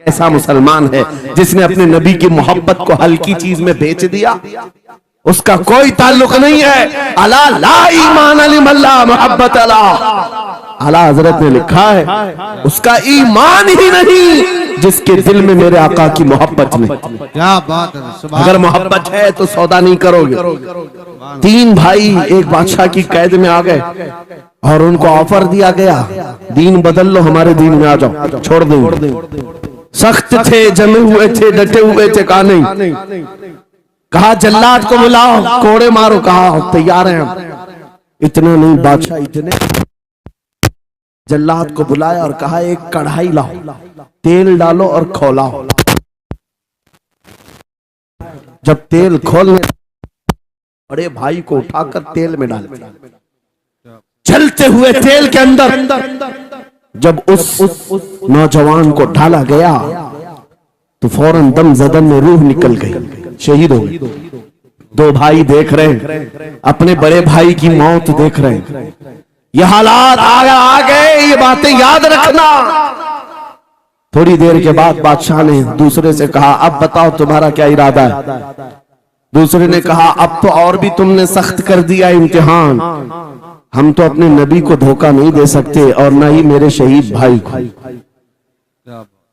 कैसा मुसलमान है जिसने अपने नबी की मोहब्बत को हल्की चीज में बेच दिया? उसका कोई ताल्लुक नहीं है। अला ला ईमान लिमल्ला मोहब्बत अला, आला हजरत ने लिखा है उसका ईमान ही नहीं जिसके दिल में मेरे आका की मोहब्बत में। क्या बात है। अगर मोहब्बत है तो सौदा नहीं करोगे। 3 भाई एक बादशाह की कैद में आ गए और उनको ऑफर दिया गया, दीन बदल लो, हमारे दीन में आ जाओ, छोड़ देंगे। सख्त थे, जमे हुए थे, डटे हुए थे, कहा नहीं। कहा जल्लाद को बुलाओ, कोड़े मारो, कहा तैयार हैं हम। इतना नहीं, बादशाह इतने जल्लाद को बुलाया और कहा एक कढ़ाई लाओ, तेल डालो और खौलाओ। जब तेल खोलने बड़े भाई को उठाकर तेल में डाल, चलते हुए तेल के अंदर जब उस नौजवान को डाला गया तो फौरन दम जदन में रूह निकल गई, शहीद हो गए। 2 भाई देख रहे हैं, अपने बड़े भाई की मौत देख रहे हैं। ये हालात आ गए, ये बातें याद रखना। थोड़ी देर के बाद बादशाह ने दूसरे से कहा अब बताओ तुम्हारा क्या इरादा है? दूसरे ने कहा अब तो और भी तुमने सख्त कर दिया इम्तिहान, हम तो अपने नबी को धोखा नहीं दे सकते और न ही मेरे शहीद भाई को।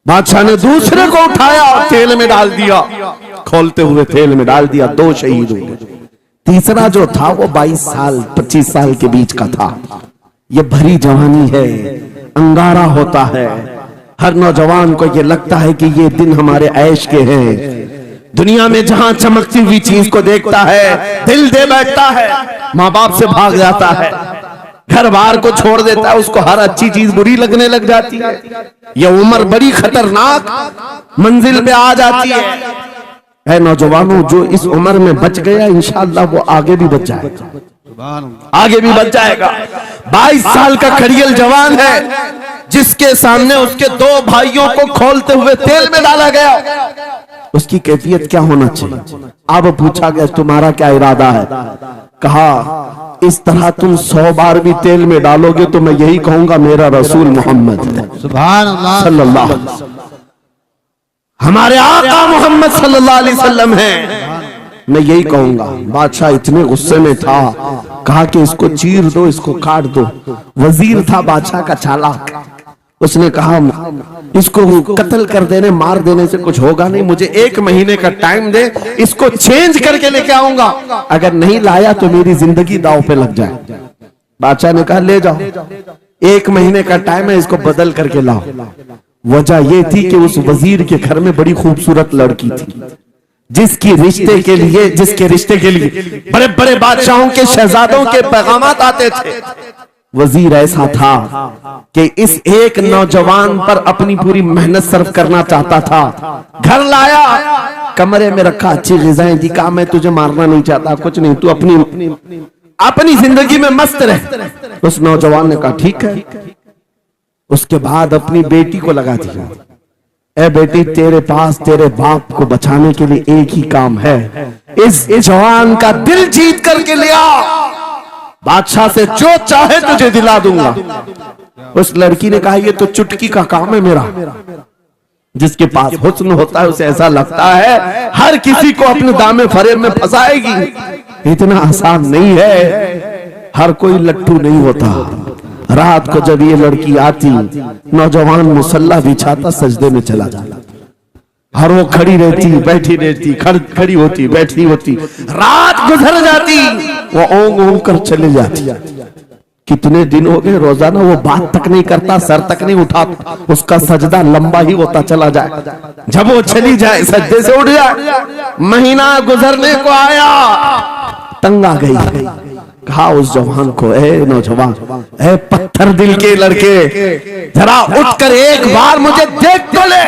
बादशाह ने दूसरे को उठाया और तेल में डाल दिया, खोलते हुए तेल में डाल दिया, 2 शहीद हो गए। तीसरा जो था वो 22 साल 25 साल के बीच का था। ये भरी जवानी है, अंगारा होता है। हर नौजवान को ये लगता है कि ये दिन हमारे ऐश के हैं। दुनिया में जहां चमकती हुई चीज को देखता है दिल दे बैठता है, माँ बाप से भाग जाता है, घर बार को छोड़ देता है, उसको हर अच्छी चीज बुरी लगने लग जाती है। यह उम्र बड़ी खतरनाक मंजिल पे आ जाती है नौजवानों, जो इस उम्र में बच गया इंशाअल्लाह वो आगे भी बच जाएगा, आगे भी बच जाएगा। 22 साल का खड़ियल जवान है जिसके सामने उसके 2 भाइयों को खोलते हुए तेल में डाला गया, उसकी कैफियत क्या होना चाहिए? अब पूछा गया तुम्हारा क्या इरादा है? कहा इस तरह तुम 100 बार भी तेल में डालोगे तो मैं यही कहूंगा मेरा रसूल मोहम्मद सुभान अल्लाह सल्लल्लाहु अलैहि वसल्लम, हमारे आका मोहम्मद सल्लल्लाहु अलैहि वसल्लम है, मैं यही कहूंगा। बादशाह इतने गुस्से में था, कहा कि इसको चीर दो, इसको काट दो। वजीर था बादशाह का चालाक, उसने कहा इसको कत्ल कर देने मार देने से कुछ होगा नहीं, मुझे 1 महीने का टाइम दे, इसको चेंज करके लेके आऊंगा, अगर नहीं लाया तो मेरी जिंदगी दांव पे लग जाए। बादशाह ने कहा ले जाओ, 1 महीने का टाइम है, इसको बदल करके लाओ। वजह यह थी कि उस वजीर के घर में बड़ी खूबसूरत लड़की थी जिसके रिश्ते के लिए बड़े बड़े बादशाहों के शहजादों के पैगामात आते थे। वजीर ऐसा था कि इस एक नौजवान पर अपनी पूरी मेहनत सर्व करना चाहता था। घर लाया, कमरे में रखा, अच्छी ग़िज़ाएं दी, कहा मैं तुझे मारना नहीं चाहता, कुछ नहीं, तू अपनी जिंदगी में मस्त रह। उस नौजवान ने कहा ठीक है। उसके बाद अपनी बेटी को लगा दिया, ए बेटी तेरे पास तेरे बाप को बचाने के लिए एक ही काम है, इस जवान का दिल जीत करके ले आ, बादशाह से जो चाहे तुझे दिला दूंगा। उस लड़की ने कहा ये तो चुटकी का काम है मेरा। जिसके पास हुस्न होता है उसे ऐसा लगता है हर किसी को अपने दामे फरेब में फंसाएगी। इतना आसान नहीं है, हर कोई लट्टू नहीं होता। रात को जब ये लड़की आती, नौजवान मुसल्ला बिछाता, सजदे में चला जाता, हर वो खड़ी रहती बैठी रहती, खड़ी होती बैठी होती, रात गुजर जाती, वो ओंग ओंग कर चले जाती। कितने दिन हो गए रोजाना वो बात तक नहीं करता, सर तक नहीं उठाता, उसका सजदा लंबा ही होता चला जाए। जब वो चली जाए सजदे से उठ जाए। महीना गुजरने को आया, तंग आ गई, कहा उस जवान को, ए नौजवान, ए पत्थर दिल के लड़के, जरा उठकर एक बार मुझे देख तो ले।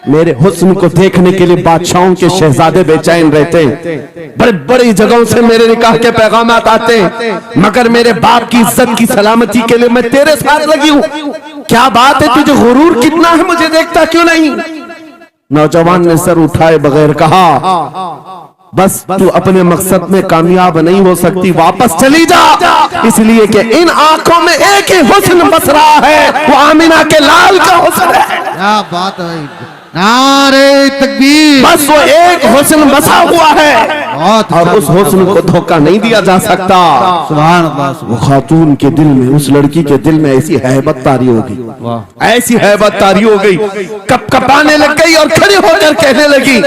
मेरे हुस्न को देखने के लिए बादशाहों के शहजादे बेचैन रहते हैं, बड़े बड़ी जगहों से मेरे निकाह के पैगाम आते हैं, मगर मेरे बाप की इज्जत की सलामती के लिए मैं तेरे साथ लगी हूँ। क्या बात है, तुझे गुरूर कितना है, मुझे देखता क्यों नहीं? नौजवान ने सर उठाए बगैर कहा, बस तू अपने मकसद में कामयाब नहीं हो सकती, वापस चली जा। इसलिए कि इन आंखों में एक ही हुस्न बस रहा है, वो आमिना के लाल का हुस्न है। क्या बात है भाई, नारे तकबीर। बस वो एक हुस्न बसा हुआ है बहुत और उस हुस्न को धोखा नहीं दिया जा सकता। सुभान अल्लाह, वो खातून के दिल में, उस लड़की के दिल में ऐसी हैबत तारी हो गई, वाह, ऐसी हैबत तारी हो गई, कप कपाने लग गई और खड़ी होकर कहने लगी,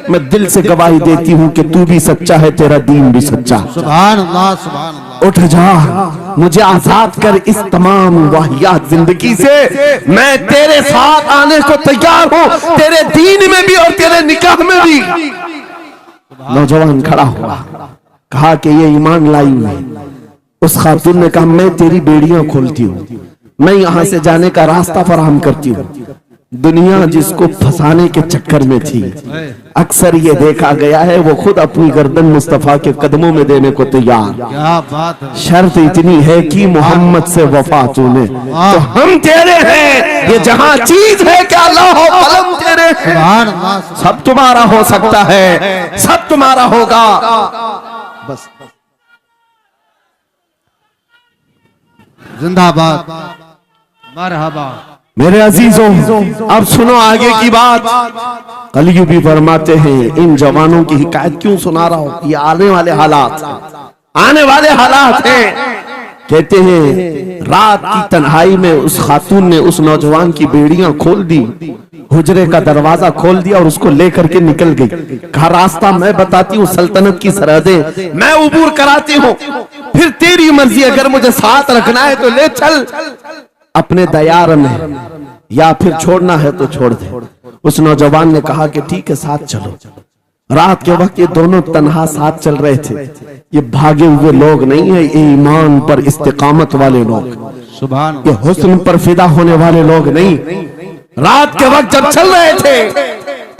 मैं दिल से गवाही देती हूँ कि तू भी सच्चा है, तेरा दीन भी सच्चा। सुभान अल्लाह, सुभान अल्लाह। उठ जा, मुझे आजाद कर इस तमाम वाहियात जिंदगी से, मैं तेरे साथ आने को तैयार हूँ, तेरे दीन में भी और तेरे निकाह में भी। नौजवान खड़ा हुआ, कहा कि ये ईमान लाई हुई। उस खातून ने कहा, मैं तेरी बेड़ियां खोलती हूँ, मैं यहां से जाने का रास्ता फराहम करती हूँ। दुनिया जिसको फंसाने के चक्कर में थी, अक्सर ये देखा गया है वो खुद अपनी गर्दन मुस्तफा के कदमों में देने को तैयार। क्या बात है, शर्त इतनी है कि मोहम्मद से वफा तूने, तो हम तेरे हैं। ये जहां चीज है कि अल्लाह हो कलम तेरे हैं। सुभान अल्लाह, सब तुम्हारा हो सकता है, सब तुम्हारा होगा। बस जिंदाबाद, मरहबा। मेरे अजीजों, अब सुनो आगे की बात। कलियू भी फरमाते हैं, इन जवानों की हिकायत क्यों सुना रहा हूं, ये आने वाले हालात, आने वाले हालात हैं। कहते हैं रात की तन्हाई में उस खातून ने उस नौजवान की बेड़ियां खोल दी, हुजरे का दरवाजा खोल दिया और उसको लेकर के निकल गई। कहा, रास्ता मैं बताती हूँ, सल्तनत की सरहदें मैं उबूर कराती हूँ, फिर तेरी मर्जी, अगर मुझे साथ रखना है तो ले चल अपने दयार में, या फिर छोड़ना है तो छोड़ दे। उस नौजवान ने कहा कि ठीक है, साथ चलो। रात के वक्त ये दोनों तन्हा साथ चल रहे थे। ये भागे हुए लोग नहीं है, ये ईमान पर इस्तिकामत वाले लोग, सुभान ये हुस्न पर फिदा होने वाले लोग नहीं। रात के वक्त जब चल रहे थे,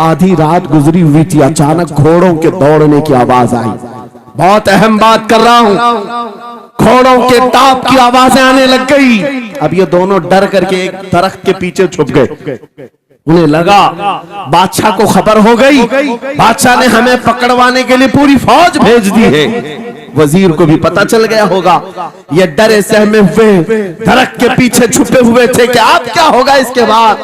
आधी रात गुजरी हुई थी, अचानक घोड़ों के दौड़ने की आवाज आई। बहुत अहम बात कर रहा हूं, घोड़ों के टाप की आवाजें आने लग गई। अब ये दोनों डर करके एक दरख्त के पीछे छुप गए। उन्हें लगा बादशाह को खबर हो गई, बादशाह ने हमें पकड़वाने के लिए पूरी फौज भेज दी है। वजीर को भी पता चल गया होगा। ये डरे सहमे हुए दरख्त के पीछे छुपे हुए थे कि अब क्या होगा इसके बाद।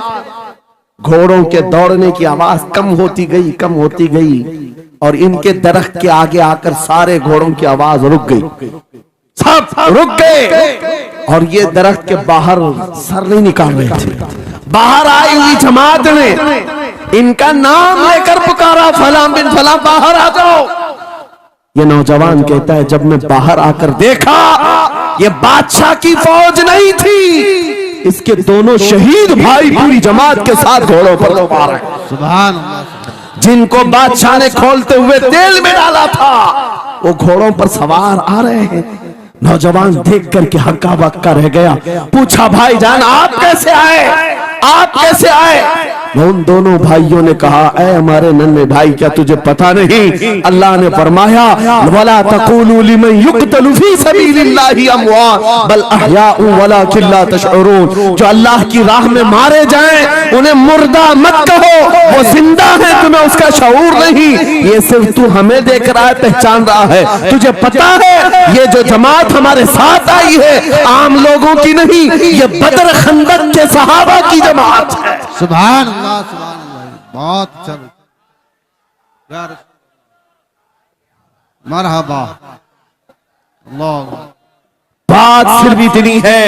घोड़ों के दौड़ने की आवाज कम होती गई, कम होती गई, और इनके दरख्त के आगे आकर सारे घोड़ों की आवाज रुक गई, सब रुक गए। और ये दरख्त के बाहर सर नहीं निकाल रहे थे। बाहर आई हुई जमात ने इनका नाम लेकर पुकारा, फलां बिन फलां बाहर आ जाओ। ये नौजवान कहता है, जब मैं बाहर आकर देखा, ये बादशाह की फौज नहीं थी, इसके दोनों शहीद भाई पूरी जमात के साथ घोड़ों पर सवार हैं। सुभान अल्लाह, जिनको बादशाह ने खोलते हुए तेल में डाला था, वो घोड़ों पर सवार आ रहे हैं। नौजवान देख करके हक्का बक्का रह गया। पूछा, भाईजान आप कैसे आए, आप कैसे आए? उन दोनों भाइयों ने कहा, ऐ हमारे नन्हे भाई, क्या तुझे पता नहीं, अल्लाह ने फरमाया, वला तक़ूलू लिमन युक़तलु फी सबीलिल्लाहि अमवात बल अहयाउ वलाकिन ला तशऊरून। जो अल्लाह की राह में मारे जाएं उन्हें मुर्दा मत कहो, वो जिंदा है, तुम्हें उसका शऊर नहीं। ये सिर्फ तू हमें देख रहा है, पहचान रहा है। तुझे पता है ये जो जमात हमारे साथ आई है आम लोगों की नहीं, ये बदर खंदक के सहाबा की जमात है। सुभान अल्लाह, सुभान अल्लाह, बहुत अच्छा यार, मरहबा। अल्लाह, बात सिर्फ इतनी है,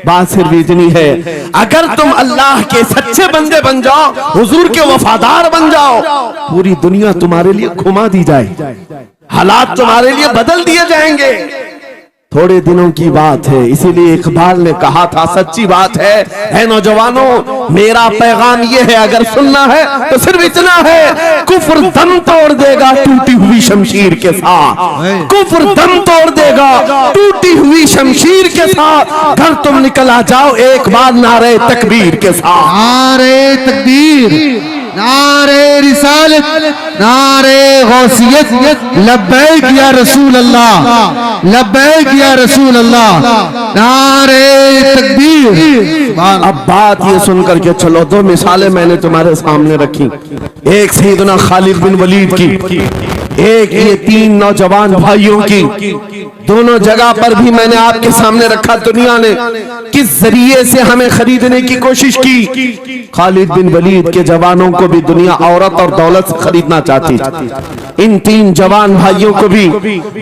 बात सिर्फ इतनी है, अगर तुम अल्लाह के सच्चे बंदे बन जाओ, हुजूर के वफादार बन जाओ, पूरी दुनिया तुम्हारे लिए घुमा दी जाए, हालात तुम्हारे लिए बदल दिए जाएंगे। थोड़े दिनों की बात है, इसीलिए इकबाल ने कहा था, सच्ची बात है नौजवानों, मेरा पैगाम ये है, अगर सुनना है तो सिर्फ इतना है, कुफ्र दम तोड़ देगा टूटी हुई शमशीर के साथ, कुफ्र दम तोड़ देगा टूटी हुई शमशीर के साथ। घर तुम निकल आ जाओ एक बार नारे तकबीर के साथ। नारे तकबीर, नारे रिसालत, नारे गौसियत, लब्बैक या रसूल अल्लाह, लब्बैक या रसूल अल्लाह, नारे तकबीर। अब बात ये सुनकर के चलो, दो मिसालें मैंने तुम्हारे सामने रखी। एक सैयदना खालिद बिन वलीद की, एक ये 3 नौजवान भाइयों की दोनों जगह पर भी मैंने आपके सामने रखा। दुनिया ने किस जरिए से हमें खरीदने की कोशिश की। खालिद बिन वलीद के जवानों को भी दुनिया औरत और दौलत से खरीदना चाहती थी। इन 3 जवान भाइयों को भी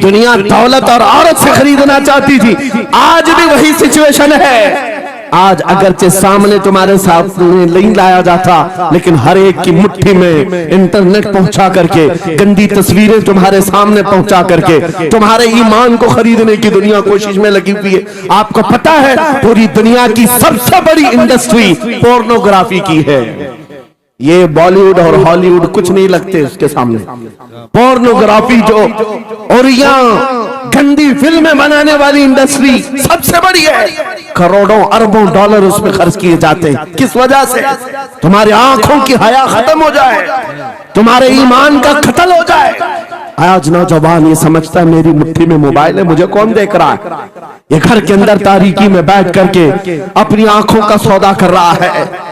दुनिया दौलत और औरत से खरीदना चाहती थी। आज भी वही सिचुएशन है। आज अगरचे सामने तुम्हारे सामने नहीं लाया जाता, लेकिन हर एक की मुट्ठी में इंटरनेट पहुंचा करके, गंदी तस्वीरें तुम्हारे सामने पहुंचा करके तुम्हारे ईमान को खरीदने की दुनिया कोशिश में लगी हुई है। आपको पता है पूरी दुनिया की सबसे बड़ी इंडस्ट्री पोर्नोग्राफी की है। ये बॉलीवुड और हॉलीवुड कुछ नहीं लगते उसके सामने। पोर्नोग्राफी जो और यहाँ गंदी फिल्में बनाने वाली इंडस्ट्री सबसे बड़ी है। करोड़ों अरबों डॉलर उसमें खर्च किए जाते हैं। किस वजह से? तुम्हारी आंखों की हया खत्म हो जाए, तुम्हारे ईमान का कत्ल हो जाए। आज नौजवान ये समझता है मेरी मुट्ठी में मोबाइल है, मुझे कौन देख रहा है। ये घर के अंदर तारीकी में बैठ करके अपनी आंखों का सौदा कर रहा है।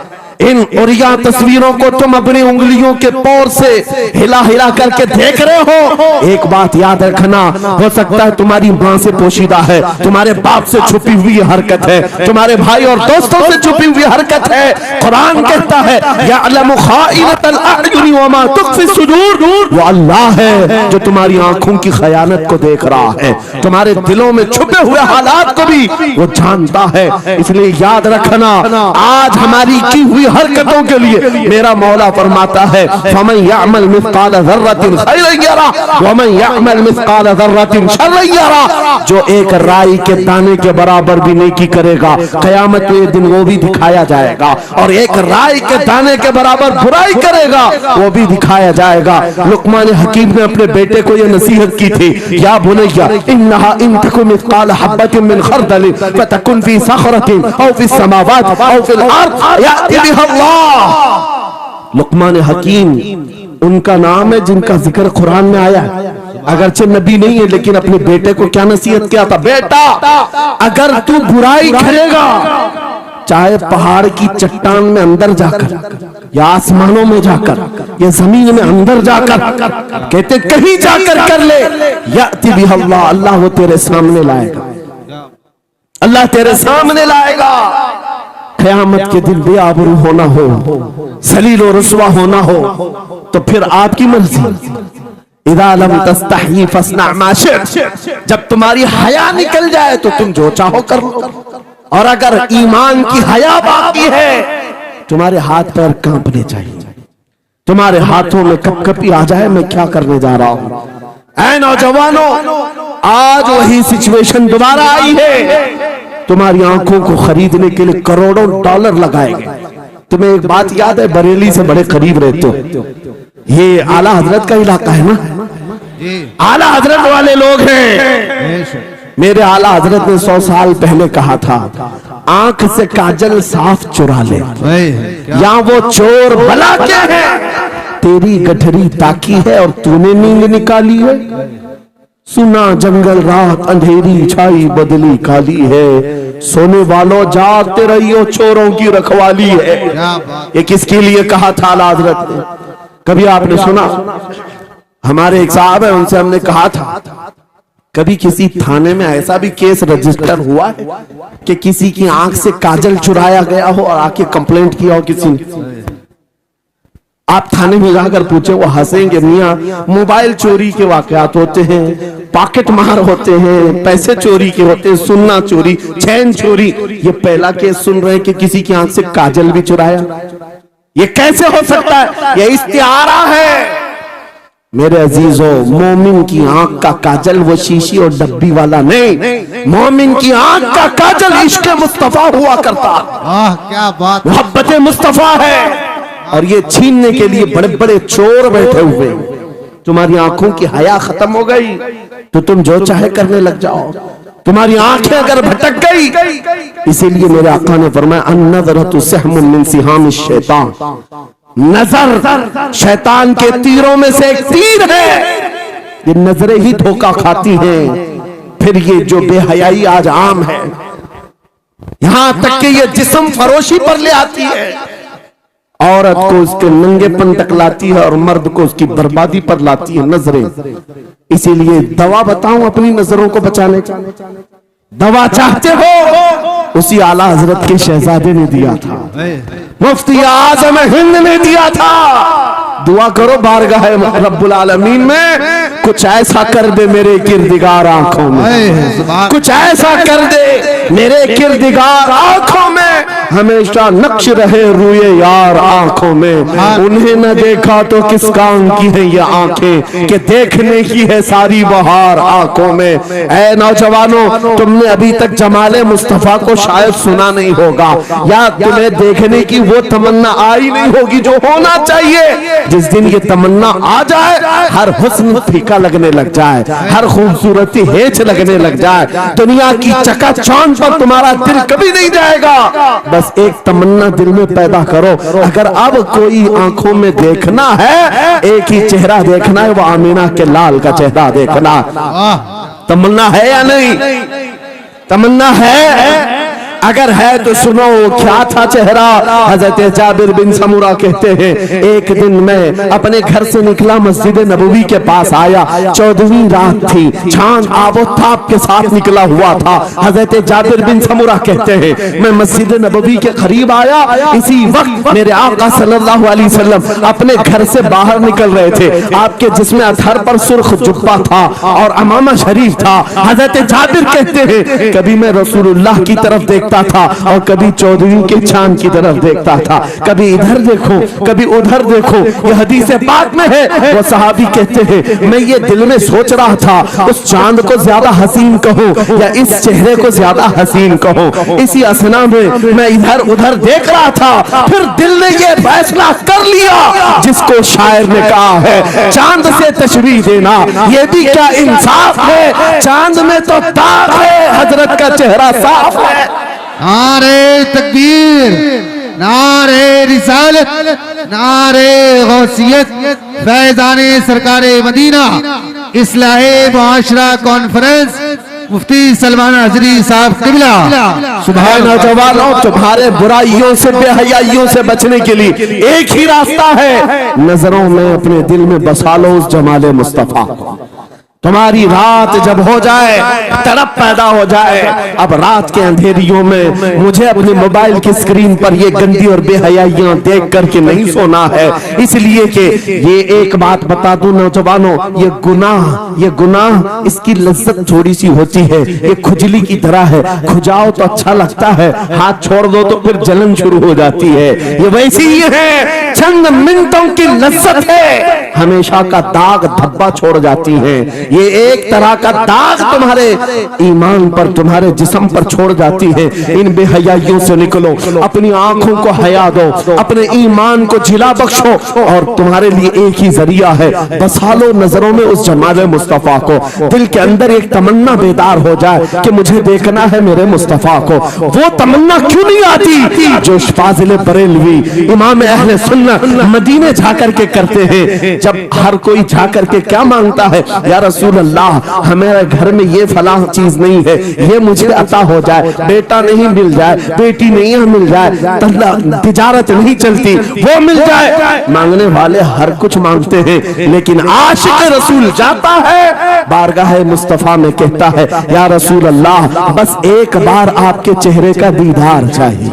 इन उरिया तस्वीरों को तुम अपनी उंगलियों के पोर से हिला हिला करके देख रहे हो। एक बात याद रखना, हो सकता है तुम्हारी माँ से पोशीदा है, तुम्हारे बाप से छुपी हुई हरकत है, तुम्हारे भाई और दोस्तों से छुपी हुई हरकत है। कुरान कहता है यअलमु खाइनतल अयुनि व मा तुख्फी सुदूर, वो अल्लाह है जो तुम्हारी आंखों की खयानत को देख रहा है, तुम्हारे दिलों में छुपे हुए हालात को भी वो जानता है। इसलिए याद रखना, आज हमारी की हुई हरकतों के लिए मेरा मौला फरमाता है फमन यअमल मिस्काल ज़र्रतिन खैरन यरा व मन यअमल मिस्काल ज़र्रतिन शर्रन यरा। जो एक राई के दाने के बराबर भी नेकी करेगा, कयामत के दिन वो भी दिखाया जाएगा, और एक राई के दाने के बराबर बुराई करेगा वो भी दिखाया जाएगा। लुकमान हकीम ने अपने बेटे को ये नसीहत की थी, या बुनैया इन्नहा इन तकुन मिस्काल हब्बतिन मिन खरदलिन फतकुन फी सखरतिन औ फी समावात औ फिल अर्द याति बिहा अल्लाह। लुकमान हकीम उनका नाम है जिनका जिक्र कुरान में आया। अगरचे नबी नहीं है, लेकिन अपने बेटे को क्या नसीहत किया था, बेटा अगर तू बुराई करेगा, चाहे पहाड़ की चट्टान में अंदर जाकर या आसमानों में जाकर या जमीन में अंदर जाकर, कहते कहीं जाकर कर ले, याति बिहा अल्लाह, अल्लाह वो तेरे सामने लाएगा, अल्लाह तेरे सामने लाएगा। क़यामत के दिन बेआबरू होना हो, जलील और रुसवा होना हो, तो फिर आपकी मर्जी। इज़ा लम तस्तही फस्ना मा शि'त, जब तुम्हारी हया निकल जाए तो तुम जो चाहो कर लो। और अगर ईमान की हया बाकी है, तुम्हारे हाथ पैर कांपने चाहिए, तुम्हारे हाथों में कपकपी आ जाए मैं क्या करने जा रहा हूं। ऐ नौजवानों, आज वही सिचुएशन दोबारा आई है। तुम्हारी आंखों को खरीदने के लिए करोड़ों डॉलर लगाए गए। तुम्हें एक बात याद है, बरेली से बड़े करीब रहते हो, ये आला हजरत का इलाका है ना, आला हजरत वाले लोग हैं। मेरे आला हजरत ने 100 साल पहले कहा था, आंख से काजल साफ चुरा ले, या वो चोर भला क्या है, तेरी गठरी ताकी है और तूने नींद निकाली है। सुना जंगल रात अंधेरी छाई बदली काली है, सोने वालों जागते रहियो चोरों की रखवाली है। ये किसके लिए कहा था आला हजरत ने? कभी आपने सुना? हमारे एक साहब है, उनसे हमने कहा था, कभी किसी थाने में ऐसा भी केस रजिस्टर हुआ है कि किसी की आंख से काजल चुराया गया हो और आके कंप्लेंट किया हो किसी ने? आप थाने में जाकर पूछे, वो हंसेंगे। मियां, मोबाइल चोरी के वाकयात होते हैं, पॉकेट मार होते हैं, पैसे चोरी के होते हैं, सुन्ना चोरी, चैन चोरी। ये पहला केस सुन रहे हैं कि किसी की आंख से काजल भी चुराया। ये कैसे हो सकता है? ये इस्तिआरा है। मेरे अजीजों, मोमिन की आंख का काजल वो शीशी और डब्बी वाला नहीं, मोमिन की आंख का काजल इश्क मुस्तफा हुआ करता। क्या बात, मोहब्बत मुस्तफा है। और ये छीनने के लिए बड़े बड़े चोर बैठे हुए। तुम्हारी आंखों की हया खत्म हो गई तो तुम जो चाहे करने लग जाओ। तुम्हारी आंखें अगर भटक गई, इसीलिए मेरे आका ने फरमाया अन्नज़रतु सहमुन मिन सिहामिश शैतान, नजर शैतान के तीरों में से एक तीर है। ये नजरें ही धोखा खाती हैं। फिर ये जो बेहयाई आज आम है, यहां तक कि ये जिस्म फरोशी पर ले आती है। औरत को उसके नंगेपन तक लाती है और मर्द को उसकी बर्बादी पर लाती है नजरें। इसीलिए दवा बताऊं अपनी नजरों को बचाने का, दवा चाहते हो उसी आला हजरत के शहजादे ने दिया था, मुफ्ती आजम हिंद ने दिया था। दुआ करो बारगाह रब्बुल आलमीन में कुछ ऐसा कर दे मेरे किरदिगार आंखों में, कुछ ऐसा कर दे मेरे किरदिगार आंखों में, हमेशा नक्श रहे रूए यार आंखों में। उन्हें न देखा तो किस काम की है ये आंखें कि देखने की है सारी बहार आंखों में। ऐ नौजवानों, तुमने अभी तक जमाले मुस्तफा को शायद सुना नहीं होगा, या तुम्हें देखने की वो तमन्ना आई नहीं होगी जो होना चाहिए। जिस दिन ये तमन्ना आ जाए, हर हुस्न फीका लगने लग जाए, हर खूबसूरती हेच लगने लग जाए, दुनिया की चकाचौंध पर तुम्हारा दिल कभी नहीं जाएगा। बस एक तमन्ना दिल में पैदा करो, अगर अब कोई आंखों में देखना है, एक ही चेहरा देखना है, वो आमीना के लाल का चेहरा देखना। तमन्ना है या नहीं? तमन्ना है? अगर है तो सुनो क्या था चेहरा। हजरत जाबिर बिन समूरा कहते हैं, एक दिन मैं अपने घर से निकला, मस्जिद नबवी के पास आया, 14वीं रात थी, चांद आबोताब के साथ निकला हुआ था। हजरत जाबिर बिन समूरा कहते हैं, मैं मस्जिद नबवी के करीब आया, इसी वक्त मेरे आका सल्लल्लाहु अलैहि वसल्लम अपने घर से बाहर निकल रहे थे। आपके जिस्म अतहर पर सुर्ख जुब्बा था और अमामा शरीफ था। हजरत जाबिर कहते हैं, कभी मैं रसूलुल्लाह की तरफ देखता था और कभी 14वीं के चांद की तरफ देखता था, कभी इधर देखो कभी उधर देखो। यह हदीस पाक में है। वो सहाबी कहते हैं, मैं ये दिल में सोच रहा था, उस चांद को ज्यादा हसीन कहो या इस चेहरे को ज्यादा हसीन कहो। इसी असना में मैं इधर उधर देख रहा था, फिर दिल ने ये फैसला कर लिया जिसको शायर ने कहा है, चांद से तशबीह देना ये भी क्या इंसाफ है, चांद में तो ताक है, हजरत का चेहरा साफ है। नारे तकबीर, नारे रिसालत, नारे गौसियत, फैज़ाने सरकारे मदीना, इस्लाहे मुआशरा कॉन्फ्रेंस, मुफ्ती सलमान हजरी साहब किबला। सुभान नौजवानों, तुम्हारे बुराइयों से बेहयाइयों से बचने के लिए एक ही रास्ता है, नजरों में अपने दिल में बसा लो उस जमाले मुस्तफा को। तुम्हारी रात जब हो जाए, तड़प पैदा हो जाए, अब रात के अंधेरियों में मुझे अपने मोबाइल की स्क्रीन पर ये गंदी और बेहयाइयां देख करके नहीं सोना है। इसलिए कि ये एक बात बता दूं नौजवानों, ये गुनाह इसकी लज्जत थोड़ी सी होती है, ये खुजली की तरह है, खुजाओ तो अच्छा लगता है, हाथ छोड़ दो तो फिर जलन शुरू हो जाती है। ये वैसी ही है, चंद मिनटों की लज्जत है, हमेशा का दाग धब्बा छोड़ जाती है। ये एक तरह का दाग तुम्हारे ईमान पर, तुम्हारे जिस्म पर छोड़ जाती है। इन बेहयाइयों से निकलो, अपनी आंखों को हया दो, अपने ईमान को जिला बख्शो, और तुम्हारे लिए एक ही जरिया है, बसा लो नजरों में उस जमाले मुस्तफा को। दिल के अंदर एक तमन्ना बेदार हो जाए कि मुझे देखना है मेरे मुस्तफा को। वो तमन्ना क्यों नहीं आती जो फाजिल बरेलवी इमाम अहले सुन्नत मदीने जाकर के करते हैं। जब हर कोई जाकर के क्या मांगता है, या रसूल अल्लाह, हमारे घर में ये फलां चीज नहीं है, ये मुझे अता हो जाए, बेटा नहीं मिल जाए, बेटी नहीं मिल जाए, तिजारत नहीं चलती, वो मिल जाए। मांगने वाले हर कुछ मांगते हैं, लेकिन आशिक रसूल जाता है बारगाह मुस्तफा में, कहता है, या रसूल अल्लाह, बस एक बार आपके चेहरे का दीदार चाहिए,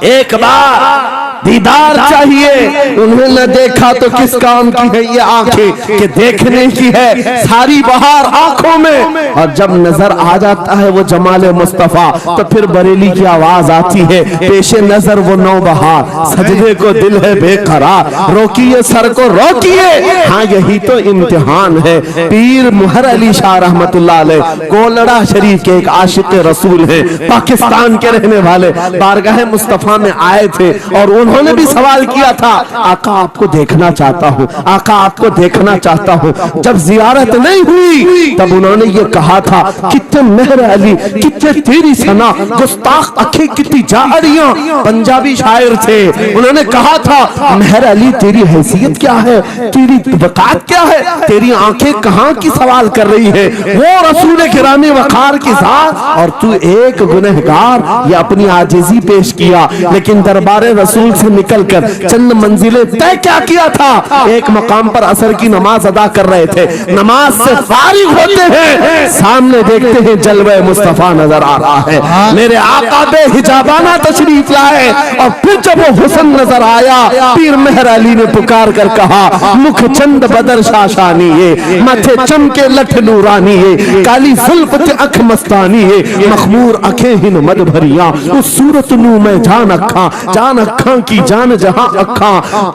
एक बार दीदार चाहिए। उन्हें न देखा तो किस काम की है ये आंखें कि देखने की है सारी बहार आंखों में। और जब नजर आ जाता है वो जमाले मुस्तफा, तो फिर बरेली की आवाज आती है, पेशे नजर वो नौ बहार, सजदे को दिल है बेकरार, रोकिए सर को रोकिए, हाँ यही तो इम्तिहान है। पीर मुहर अली शाह रहमतुल्लाह अलैह कोलड़ा शरीफ के एक आशिक रसूल है, पाकिस्तान के रहने वाले, बारगाह मुस्तफा में आए थे और उन्होंने भी सवाल किया था, आका आपको देखना चाहता हूँ, आका आपको देखना चाहता हूँ। जब जियारत नहीं हुई तब उन्होंने ये कहा था, कितने मेहर अली, कितने तेरी सना, गुस्ताख अखे कितनी जाड़ियां। पंजाबी शायर थे, उन्होंने कहा था, मेहर अली तेरी हैसियत क्या है, तेरी वकात क्या है, तेरी आंखें कहाँ की सवाल कर रही है, वो रसूल किरामी वकार की जात, और तू एक गुनहगार। ये अपनी आजिज़ी पेश किया, लेकिन दरबारे रसूल से निकलकर चंद मंजिलें तय क्या किया था। एक मकाम पर असर की नमाज अदा कर रहे थे, नमाज से फारिग होते हैं, सामने देखते हैं जलवे मुस्तफा नजर आ रहा है। मेरे आका बेहिजाबाना तशरीफ लाए और फिर जब वो हुस्न नजर आया, पीर मेहर अली ने पुकार कर कहा, मुख चंद बदर शाशानी ये, माथे चमके लठ नूरानी ये, काली जुल्फ ते अख मस्तानी ये, मखमूर अखे हिन मद भरिया, उस सूरत नू मैं जान अखा की जान जहां अखा,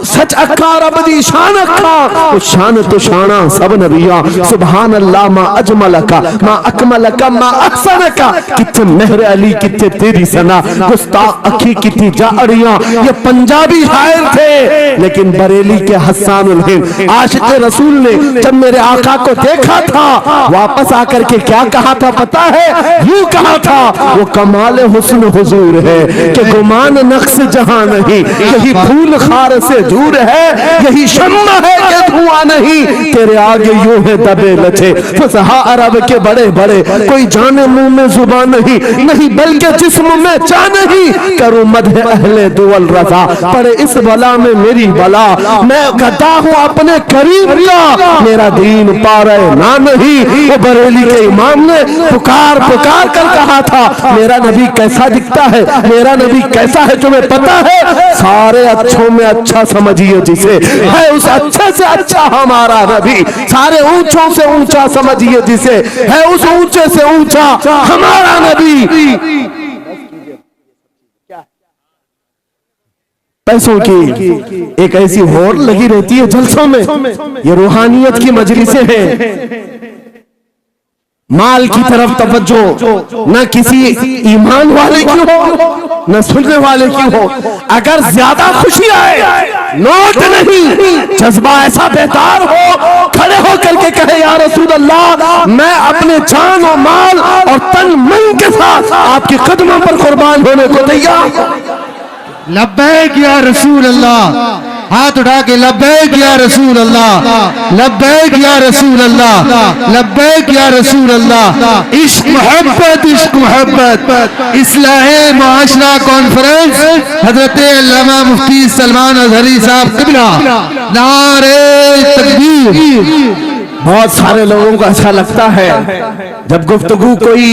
सच अखा रब दी शान अखा, उस शान तो शाना सब नबिया, सुभान अल्लाह मा अजमल का मा अकमल का मा अहसन का, किथे मेहर अली किथे तेरी सना, गुस्ताख अखी किथी जाड़ियां। ये पंजाबी शायर थे, लेकिन बरेली के हस्सानुल हिंद आशिक रसूल ने जब मेरे आका को देखा था, वापस आकर के क्या कहा था पता है? यूं कहा था, वो कमाल हुस्न हुजूर है कि गुमान नक्श जहां नहीं, यही फूल खार से दूर है, यही शम्मा है कि धुआं नहीं, तेरे आगे यूं है दबे लचे फसहा अरब के बड़े बड़े, कोई जाने मुंह में जुबान नहीं, नहीं बल्कि जिस्म में जान नहीं, करूं मदह अहले दुवल रजा, पड़े इस बला में मेरी बला, मैं गदा हूं अपने करीब का, मेरा दीन पा रहे ना नहीं। वो बरेली के इमाम ने पुकार पुकार कर कहा था, मेरा नबी कैसा दिखता है, मेरा नबी कैसा है तुम्हें पता है? सारे अच्छों में अच्छा समझिए जिसे, है उस अच्छे से अच्छा हमारा नबी, सारे ऊंचों से ऊंचा समझिए जिसे, है उस ऊंचे से ऊंचा हमारा नबी। पैसों की एक ऐसी होड़ लगी रहती है जलसों में, ये रूहानियत की मजलिसें हैं। माल की तरफ तवज्जो न किसी ईमान वाले की हो न सुनने वाले की हो। अगर ज्यादा खुशी आए, नोट नहीं, जज्बा ऐसा बेदार हो, खड़े होकर के कहे या रसूल अल्लाह, मैं अपने जान और माल और तन मन के साथ आपके कदमों पर कुर्बान होने को तैयार। लब्बैक या रसूल अल्लाह, हाथ उठा के लब्बैक या रसूल अल्लाह, लब्बैक या रसूल अल्लाह, लब्बैक या रसूल अल्लाह। इश्क मोहब्बत, इश्क मोहब्बत। इस्लाहे मुआशरा कॉन्फ्रेंस हजरत अल्लामा मुफ्ती सलमान अजहरी साहब क़िबला, नारे तकबीर। बहुत सारे लोगों को अच्छा लगता है जब गुफ्तगू कोई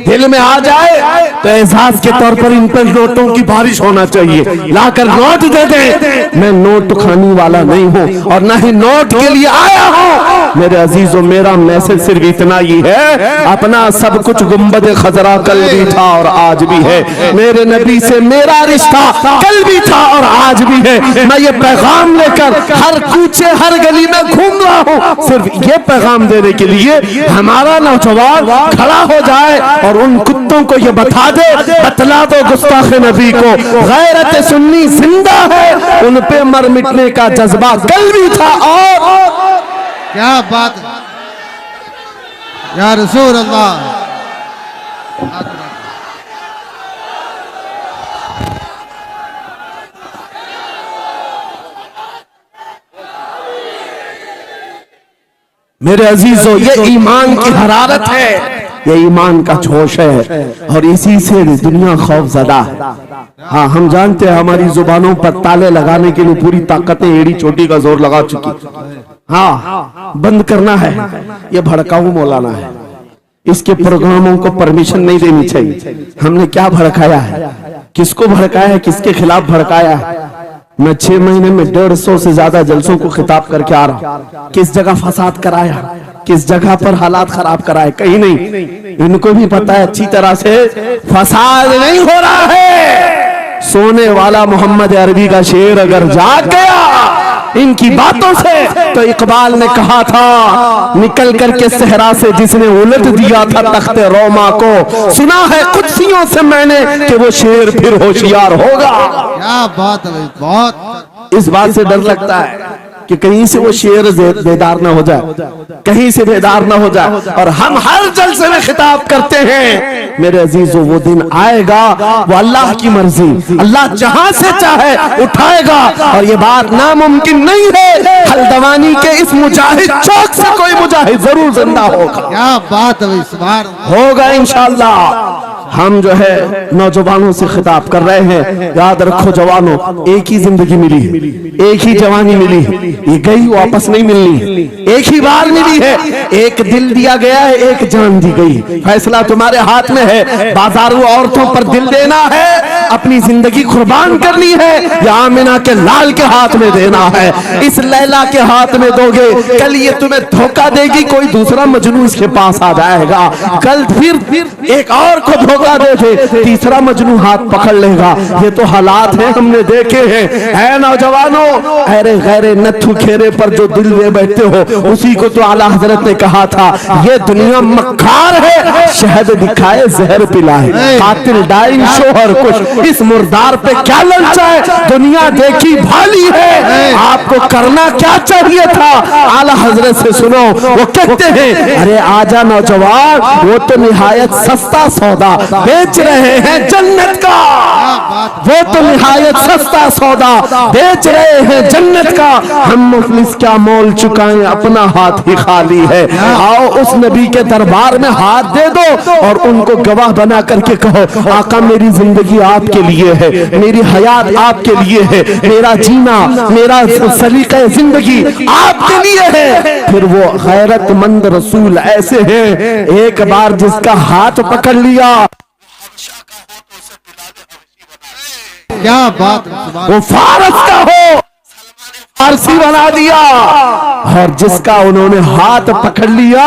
दिल में आ जाए तो एहसास के तौर पर इन पर नोटों की बारिश होना चाहिए, लाकर नोट दे दे। मैं नोट खाने वाला नहीं हूँ और ना ही नोट के लिए आया हूँ। मेरे अजीजों, मेरा मैसेज सिर्फ इतना ही है, अपना सब कुछ गुंबद खजरा कल भी था और आज भी है, मेरे नबी से मेरा रिश्ता कल भी था और आज भी है। मैं ये पैगाम लेकर हर कूचे हर गली में घूम रहा हूँ, सिर्फ ये पैगाम देने के लिए हमारा नौजवान खड़ा हो जाए और उन कुत्तों को ये बता दे, बतला दो गुस्ताख नबी को, गैरत सुन्नी जिंदा है, उन पे मर मिटने का जज्बा कल भी था। और क्या बात या रसूल अल्लाह। मेरे अजीजों, ये ईमान की हरारत है, ये ईमान का जोश है और इसी से दुनिया खौफजदा है। हाँ, हम जानते हैं हमारी जुबानों पर ताले लगाने के लिए पूरी ताकतें एड़ी चोटी का जोर लगा चुकी। हाँ, बंद करना है, ये भड़काऊ मौलाना है, इसके प्रोग्रामों को परमिशन नहीं देनी चाहिए। हमने क्या भड़काया है, किसको भड़काया है, किसके खिलाफ भड़काया है? मैं 6 महीने में 150 से ज्यादा जलसों को खिताब करके आ रहा हूं। किस जगह फसाद कराया, किस जगह पर हालात खराब कराए, कहीं नहीं। इनको भी पता है अच्छी तरह से फसाद नहीं हो रहा है। सोने वाला मोहम्मद अरबी का शेर अगर जाग गया इनकी बातों से, तो इकबाल ने कहा था, निकल करके सहरा से जिसने उलट दिया था तख्ते रोमा को, सुना है कुत्सियों से मैंने कि वो शेर फिर होशियार होगा। क्या बात है भाई, बहुत। इस बात से डर लगता है कि कहीं से वो शेर बेदार ना हो जाए, कहीं से बेदार ना हो जाए। और हम हर जलसे में खिताब करते हैं, मेरे अजीजों, वो दिन आएगा, वो अल्लाह की मर्जी, अल्लाह जहां से चाहे उठाएगा और ये बात नामुमकिन नहीं है। हल्द्वानी के इस मुजाहिद चौक से कोई मुजाहिद जरूर जिंदा होगा। क्या बात है भाई, सुभान अल्लाह। होगा इंशाअल्लाह। हम जो है नौजवानों से खिताब कर रहे हैं, याद रखो जवानों, एक ही जिंदगी मिली है, एक ही जवानी मिली है, ये गई वापस नहीं मिलनी, एक ही बार मिली है। एक दिल दिया गया है, एक जान दी गई। फैसला तुम्हारे हाथ में है। बाजारू औरतों पर दिल देना है, अपनी जिंदगी कुर्बान करनी है, या आमिना के लाल के हाथ में देना है। इस लैला के हाथ में दोगे, कल ये तुम्हें धोखा देगी, कोई दूसरा मजनू इसके पास आ जाएगा। कल फिर एक और को धोखा दे, तीसरा मजनू हाथ पकड़ लेगा। ये तो हालात हैं, हमने देखे हैं। ऐ नौजवानों, अरे गैरे नथु खेरे पर जो दिल में बैठते हो, उसी को तो आला हजरत ने कहा था, ये दुनिया मक्कार है, शहद दिखाए जहर पिलाए, कातिल डाइन शोहर कुछ, इस मुर्दार पे क्या ललचा है, दुनिया देखी भाली है, आपको करना क्या चाहिए था। आला हजरत से सुनो, वो कहते हैं, अरे आजा नौजवान, वो तो निहायत सस्ता सौदा बेच रहे हैं जन्नत का, वो तो निहायत सस्ता सौदा बेच रहे हैं जन्नत का, हम मुफलिस क्या मोल चुकाएं, अपना हाथ ही खाली है। आओ उस नबी के दरबार में हाथ दे दो और उनको गवाह बना करके कहो, आका मेरी जिंदगी आपके लिए है, मेरी हयात आपके लिए है, मेरा जीना, मेरा सलीक़े जिंदगी आपके लिए है। फिर वो गैरतमंद रसूल ऐसे हैं, एक बार जिसका हाथ पकड़ लिया, क्या बात, वो फारस का हो, फारसी बना दिया। और जिसका उन्होंने हाथ पकड़ लिया,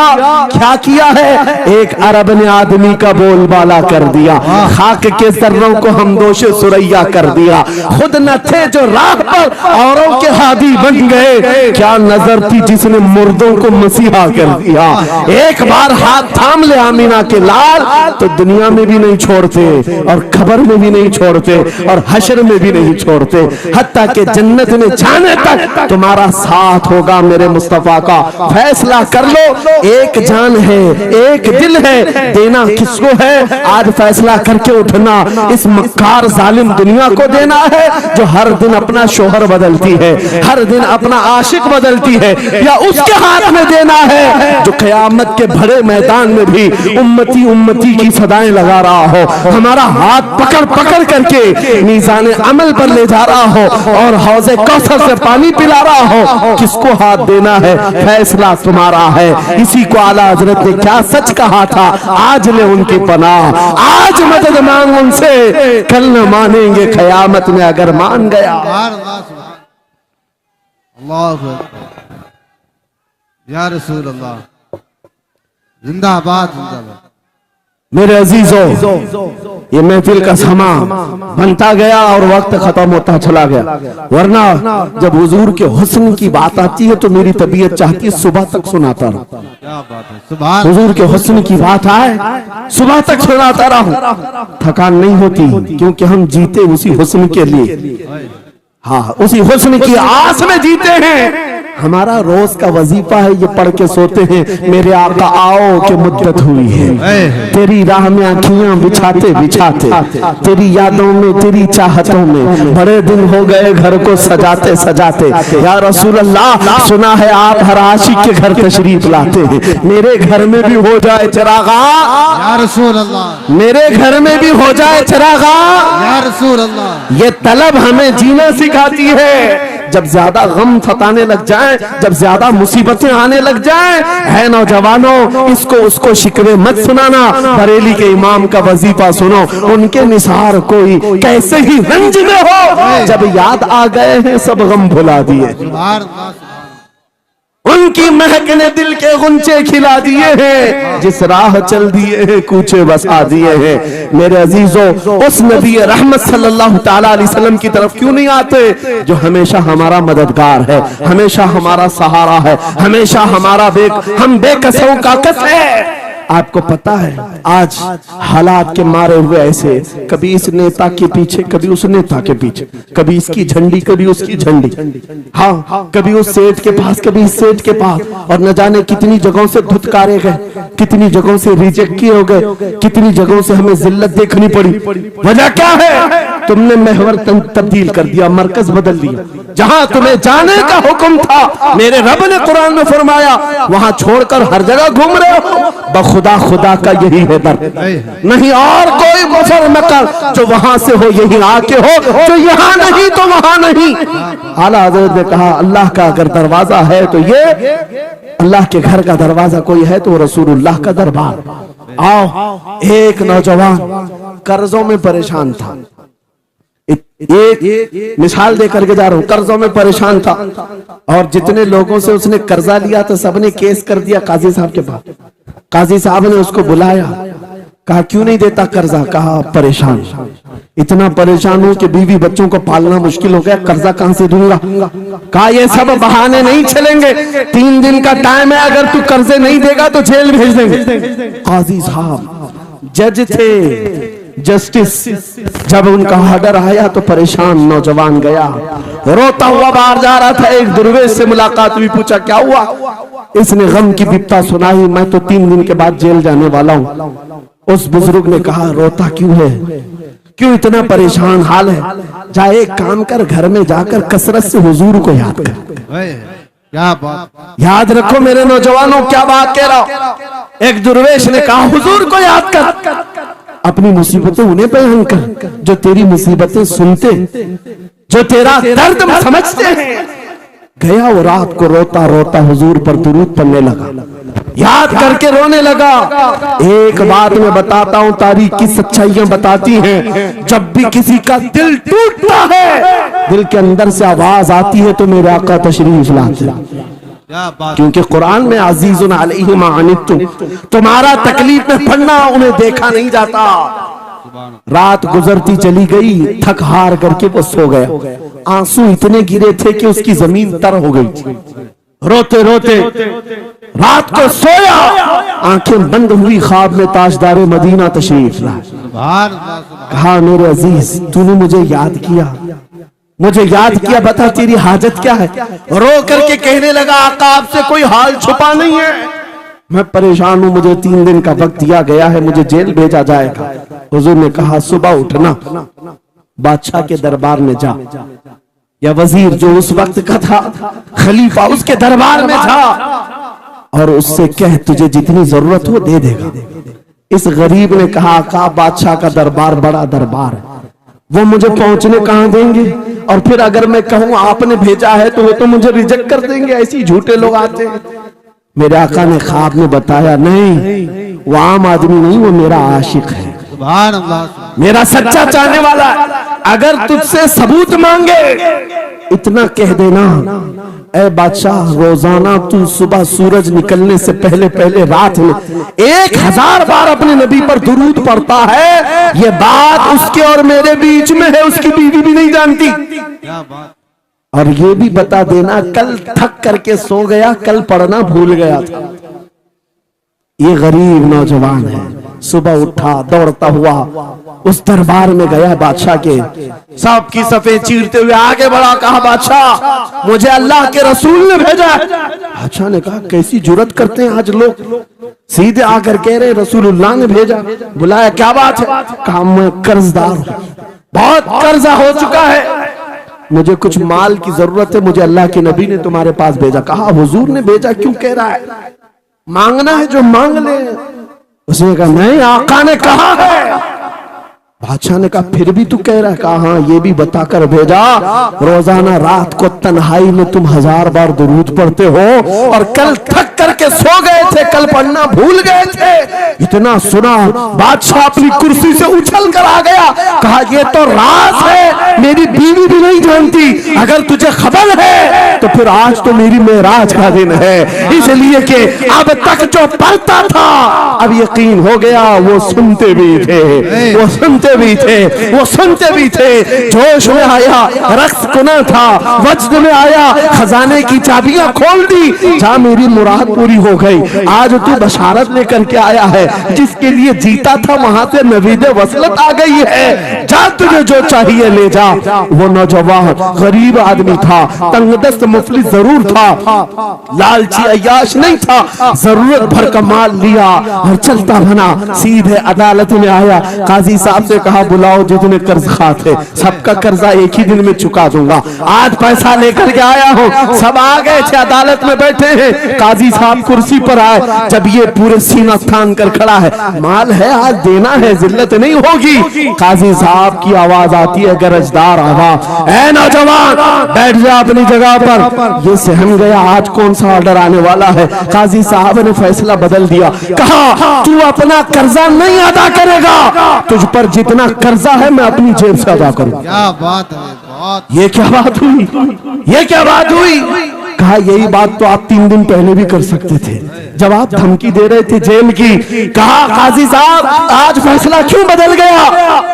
क्या किया है, एक अरब ने आदमी का बोलबाला कर दिया, खाक के सर्रों को हमदोशे सुरैया कर दिया। खुद न थे जो राह पर औरों के हादी बन गए, क्या नजर थी जिसने मुर्दों को मसीहा कर दिया। एक बार हाथ थाम ले आमीना के लाल, तो दुनिया में भी नहीं छोड़ते, और खबर में भी नहीं छोड़ते, और हशर में भी नहीं छोड़ते, हत्ता के जन्नत में जाने तक तुम्हारा साथ होगा। मेरे मुस्तफा का फैसला कर लो, एक जान है, एक दिल है, देना किसको है, आज फैसला करके उठना। इस मक्कार जालिम दुनिया को देना है, जो हर दिन अपना शोहर बदलती है, हर दिन अपना आशिक बदलती है, या उसके हाथ में देना है, जो क़यामत के बड़े मैदान में भी उम्मती उम्मती की सदाएं लगा रहा हो, हमारा हाथ पकड़ पकड़ करके मीज़ान अमल पर ले जा रहा हो, और हौज़े कौसर से पानी पिला रहा हो। किसको हाथ देना है, फैसला तुम्हारा है। इसी को आला हजरत ने क्या सच कहा था, आज ले उनकी पनाह, आज मदद मांग उनसे, कल न मानेंगे क़यामत में अगर मान गया। अल्लाह या रसूल अल्लाह, जिंदाबाद जिंदाबाद। मेरे अजीजों, ये महफिल का समा बनता गया और वक्त खत्म होता चला गया, वरना जब हुजूर के हुस्न की बात आती है तो मेरी तबीयत चाहती है सुबह तक सुनाता रहूं। क्या बात है, सुभान। हुजूर के हुस्न की बात आए, सुबह तक सुनाता रहूं, थकान नहीं होती, क्योंकि हम जीते उसी हुस्न के लिए, हाँ उसी हुस्न की आस में जीते हैं। हमारा रोज का वजीफा है, ये पढ़ के सोते हैं, मेरे आका आओ के मुद्दत हुई है, तेरी राह में आँखियां बिछाते बिछाते, तेरी यादों में, तेरी चाहतों में, बड़े दिन हो गए घर को सजाते सजाते। या रसूल अल्लाह, सुना है आप हर आशिक के घर तशरीफ लाते हैं, मेरे घर में भी हो जाए चिरागा, या रसूल अल्लाह, मेरे घर में भी हो जाए चिरागा, या रसूल अल्लाह। ये तलब हमें जीना सिखाती है। जब ज्यादा गम सताने लग जाए, जब ज्यादा मुसीबतें आने लग जाए, है नौजवानों, इसको उसको शिकवे मत सुनाना, बरेली के इमाम का वजीफा सुनो, उनके निसार कोई कैसे ही रंज में हो, जब याद आ गए हैं सब गम भुला दिए, उनकी महक ने दिल के गुंचे खिला दिए हैं, जिस राह चल दिए हैं कूचे बसा दिए हैं। मेरे अजीजों, उस नबी रहमत सल्लल्लाहु ताला अलैहि वसल्लम की तरफ क्यों नहीं आते, जो हमेशा हमारा मददगार है, हमेशा हमारा सहारा है, हमेशा हमारा हम बेकसों का कस है। आपको पता है आज हालात के मारे हुए ऐसे, कभी इस नेता के पीछे, कभी उस नेता के पीछे, कभी इसकी झंडी, कभी उसकी झंडी, हाँ कभी उस सेठ के पास, कभी इस सेठ के पास, और न जाने कितनी जगहों से धुतकारे गए, कितनी जगहों से रिजेक्ट किए हो गए, कितनी जगहों से हमें जिल्लत देखनी पड़ी। वजह क्या है, तुमने महवर तब्दील कर दिया, मरकज बदल दिया। जहां तुम्हें जाने का हुक्म था मेरे रब ने कुरान में फरमाया, वहां छोड़कर हर जगह घूम रहे हो। बखुदा खुदा का यही है दर, नहीं और कोई मुफर न कर, जो वहां से हो यही आके हो, जो यहाँ नहीं तो वहां नहीं। आला हज़रत ने कहा अल्लाह का अगर दरवाजा है तो ये अल्लाह के घर का दरवाजा कोई है तो रसूलुल्लाह का दरबार। आओ, एक नौजवान कर्जों में परेशान था, एक मिसाल दे करके जा रहा हूं, कर्जों में परेशान था और जितने लोगों से उसने कर्जा लिया तो सबने केस कर दिया काजी साहब के पास। काजी साहब ने उसको बुलाया, कहा क्यों नहीं देता कर्जा? कहा परेशान, इतना परेशान हूं कि बीवी बच्चों को पालना मुश्किल हो गया, कर्जा कहां से दूंगा? कहा ये सब बहाने नहीं चलेंगे, 3 दिन का टाइम है, अगर तू कर्जे नहीं देगा तो जेल भेज देंगे। काजी साहब जज थे, जस्टिस, जब उनका ऑर्डर आया तो परेशान नौजवान गया, रोता हुआ बाहर जा रहा था। एक दुर्वेश से मुलाकात हुई, पूछा क्या हुआ? इसने गम की बिपता सुनाई, मैं तो 3 दिन के बाद जेल जाने वाला हूं। उस बुजुर्ग ने कहा रोता क्यों है, क्यों इतना परेशान हाल है? जा एक काम कर, घर में जाकर कसरत से हुजूर को याद कर। क्या बात, याद रखो मेरे नौजवानों, क्या बात कह रहा हूं। एक दुर्वेश ने कहा हुजूर को याद कर, अपनी मुसीबतें उन्हें बयान कर जो तेरी मुसीबतें सुनते, जो तेरा दर्द समझते हैं। गया वो रात को रोता रोता हुजूर पर दुरूद पढ़ने लगा, याद करके रोने लगा। एक बात मैं बताता हूं, तारीख की सच्चाइयां बताती हैं, जब भी किसी का दिल टूटता है, दिल के अंदर से आवाज आती है तो मेरे आका तशरीफ लाते हैं। क्योंकि कुरान में अजीजुन अलैहि मा अनित्तुम, तुम्हारा तकलीफ में पड़ना उन्हें देखा नहीं जाता। रात गुजरती चली गई, थक हार करके वो सो गया। आंसू इतने गिरे थे कि उसकी जमीन तर हो गई थी। रोते रोते रात को सोया, आंखें बंद हुई, ख्वाब में ताजदारे मदीना तशरीफ लाए। कहा मेरे अजीज तूने मुझे याद किया, मुझे याद किया, बता तेरी हाजत क्या है? रो करके कहने लगा आका आपसे कोई हाल छुपा नहीं है, मैं परेशान हूं, मुझे 3 दिन का वक्त दिया गया है, मुझे जेल भेजा जाएगा। हुजूर ने कहा सुबह उठना, बादशाह के दरबार में जा, या वजीर जो उस वक्त का था, खलीफा, उसके दरबार में जा और उससे कह तुझे जितनी जरूरत हो दे देगा। इस गरीब ने कहा आका बादशाह का दरबार बड़ा दरबार है, वो मुझे पहुंचने कहां देंगे, और फिर अगर मैं कहूं आपने भेजा है तो वो तो मुझे रिजेक्ट कर देंगे, ऐसे झूठे लोग आते हैं। मेरे आका ने ख्वाब में बताया नहीं, वो आम आदमी नहीं, वो मेरा आशिक है, मेरा सच्चा चाहने वाला है। अगर तुझसे सबूत मांगे इतना कह देना, ऐ बादशाह रोजाना तू सुबह सूरज निकलने से पहले पहले रात में 1000 बार अपने नबी पर दुरूद पढ़ता है, ये बात उसके और मेरे बीच में है, उसकी बीवी भी नहीं जानती। और ये भी बता देना कल थक करके सो गया, कल पढ़ना भूल गया था। ये गरीब नौजवान है, सुबह उठा दौड़ता हुआ उस दरबार में गया बादशाह के, सबकी सफेद चीरते हुए आगे बढ़ा, कहा बादशाह मुझे अल्लाह के रसूल ने भेजा। बादशाह ने कहा कैसी जुर्रत करते हैं आज लोग, सीधे आकर कह रहे रसूलुल्लाह ने भेजा। बुलाया क्या बात है? कहा मैं कर्जदार हूं, बहुत कर्जा हो चुका है, मुझे कुछ माल की जरूरत है, मुझे अल्लाह के नबी ने तुम्हारे पास भेजा। कहा हुजूर ने भेजा, क्यों कह रहा है? मांगना है जो मांग ले। उसने कहा नहीं, आका ने कहा है। बादशाह ने कहा फिर भी तू कह रहा है? कहा हाँ, ये भी बताकर भेजा रोजाना रात को तन्हाई में तुम 1000 बार दुरूद पढ़ते हो, और कल थक करके सो गए थे, कल पढ़ना भूल गए थे। इतना सुना बादशाह अपनी कुर्सी से उछल कर आ गया, कहा ये तो राज है, मेरी बीवी भी नहीं जानती, अगर तुझे खबर है तो फिर आज तो मेरी मेराज का दिन है, इसलिए कि अब तक जो पढ़ता था अब यकीन हो गया, वो सुनते भी थे, वो सुनते भी थे, वो सुनते भी थे। जोश में आया, रक्स कुना था, वज्द में आया, खजाने की चाबियां खोल दी, जा मेरी मुराद पूरी पूरी हो गई। आज तू बशारत लेकर के आया है, जिसके लिए जीता था वहां से नवीद वसलत आ गई है। जा तुझे जो चाहिए ले जा। वो नौजवान गरीब आदमी था, तंगदस्त मुफलिस जरूर था, लालची अय्याश नहीं था, जरूरत भर का माल लिया और चलता बना। सीधे अदालत में आया, काजी साहब से कहा बुलाओ जितने कर्ज खा थे, सबका कर्जा एक ही दिन में चुका दूंगा। आज पैसा लेकर के आया हूँ। सब आ गए थे, अदालत में बैठे हैं। काजी साहब कुर्सी पर आए, जब ये पूरे सीना थान कर खड़ा है, माल है आज देना है, जिल्लत नहीं होगी। काजी साहब की आवाज आती है, गरजदार आवाज, ऐ नौजवान बैठ जा अपनी जगह पर। ये सहम गया, आज कौन सा ऑर्डर आने वाला है। काजी साहब ने फैसला बदल दिया, कहा तू अपना कर्जा नहीं अदा करेगा, तुझ पर जितना कर्जा है मैं अपनी जेब से अदा करूं। क्या बात है, बहुत। ये क्या बात हुई, ये क्या बात हुई। कहा यही बात तो आप 3 दिन पहले भी कर सकते थे, जब आप धमकी दे रहे थे जेल की। कहा काजी साहब आज फैसला क्यों बदल गया।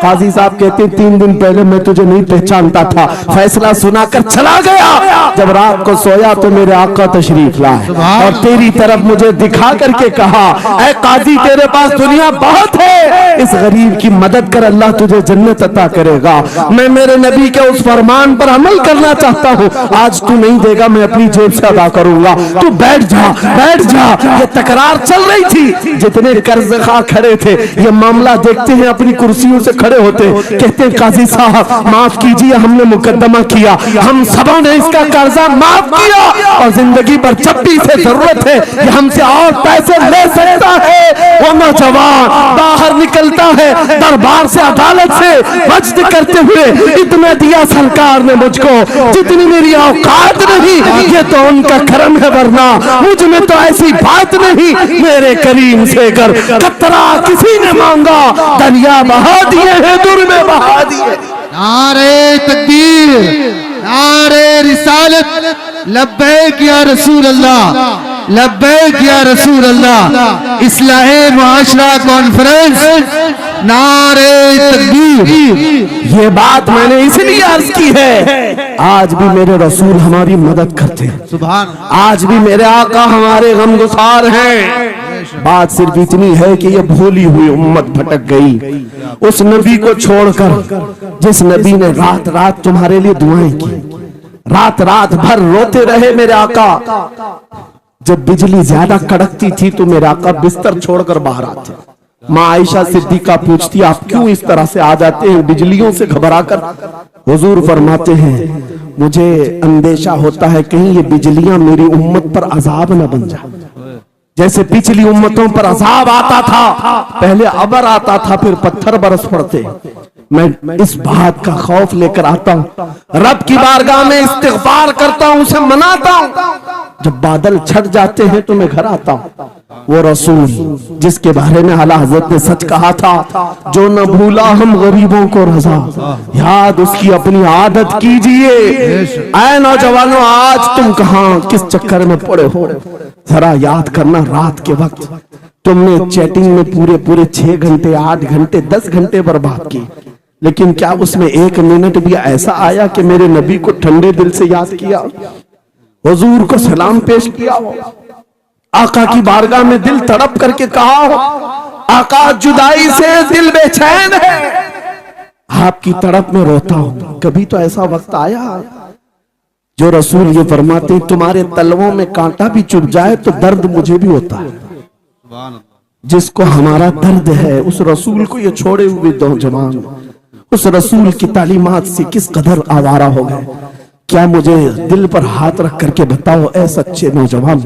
काजी साहब कहते 3 दिन पहले मैं तुझे नहीं पहचानता था, फैसला सुनाकर चला गया। जब रात को सोया तो मेरे आका तशरीफ लाए और तेरी तरफ मुझे दिखा करके कहा, ऐ काजी तेरे पास दुनिया बहुत है, इस गरीब की मदद कर, अल्लाह तुझे जन्नत अता करेगा। मैं मेरे नबी के उस फरमान पर अमल करना चाहता हूँ, आज तू नहीं देगा मैं अपनी जेब से अदा करूंगा, तू बैठ जा बैठ जा। ये तकरार चल रही थी, जितने कर्ज खा खड़े थे ये मामला देखते हैं अपनी कुर्सियों से खड़े होते, कहते हैं काजी साहब माफ कीजिए, हमने मुकदमा किया, हम सबों ने इसका कर्जा माफ किया और जिंदगी भर जब भी इसे जरूरत है ये हमसे और पैसे ले सकता है। वो नौजवान बाहर निकलता है दरबार से, अदालत से वज्द करते हुए, इतना दिया सरकार ने मुझको जितनी मेरी औकात नहीं, ये तो उनका करम है, वरना मुझ में तो ऐसी बात नहीं। मेरे करीम से कर कतरा किसी ने मांगा, दरिया बहा दिए हैं, दूर में बहा दिए। नारे तकबीर, नारे रिसालत, लब्बैक या रसूल अल्लाह, लब्बैक या रसूल अल्लाह। इस्लाहे मुआशरा कॉन्फ्रेंस, नारे तकबीर। ये बात मैंने इसलिए अर्ज की है, आज भी मेरे रसूल हमारी मदद करते हैं, सुभान, आज भी मेरे आका हमारे गमगुसार हैं। बात सिर्फ इतनी है कि ये भूली हुई उम्मत भटक गई उस नबी को छोड़कर, जिस नबी ने रात रात तुम्हारे लिए दुआएं की, रात रात भर रोते रहे मेरे आका। जब बिजली ज्यादा कड़कती थी तो मेरे आका बिस्तर छोड़कर बाहर आते। माँ आयशा सिद्दीका पूछती, आप क्यों इस तरह से आ जाते हैं बिजलियों से घबराकर। हुजूर फरमाते हैं, मुझे अंदेशा होता है कहीं ये बिजलियां मेरी उम्मत पर अजाब न बन जाए। जैसे पिछली उम्मतों पर अजाब आता था, पहले अबर आता था फिर पत्थर बरस पड़ते, मैं इस बात का खौफ लेकर आता हूँ, रब की बारगाह में इस्तिग़फार करता हूँ, उसे मनाता हूँ। जब बादल छट जाते हैं तो मैं घर आता हूँ। वो रसूल जिसके बारे में आला हज़रत ने सच कहा था, जो न भूला हम गरीबों को रजा, याद उसकी अपनी आदत कीजिए। ऐ नौजवानों, आज तुम कहाँ किस चक्कर में पड़े हो, जरा याद करना। रात के वक्त तुमने चैटिंग में पूरे पूरे 6 घंटे 8 घंटे 10 घंटे बर्बाद की, लेकिन क्या उसमें 1 मिनट भी ऐसा आया कि मेरे नबी को ठंडे दिल से याद किया, हुजूर को सलाम पेश किया हो, आका की बारगाह में दिल तड़प करके कहा हो, आका जुदाई से दिल बेचैन है, आपकी तड़प में रोता हूं। कभी तो ऐसा वक्त आया जो रसूल ये फरमाते, तुम्हारे तलवों में कांटा भी चुभ जाए तो दर्द मुझे भी होता है। जिसको हमारा दर्द है उस रसूल को ये छोड़े हुए नौजवान उस रसूल की तालीमात से किस कदर आवारा हो गए। क्या मुझे दिल पर हाथ रख करके बताओ, ऐ सच्चे नौजवान,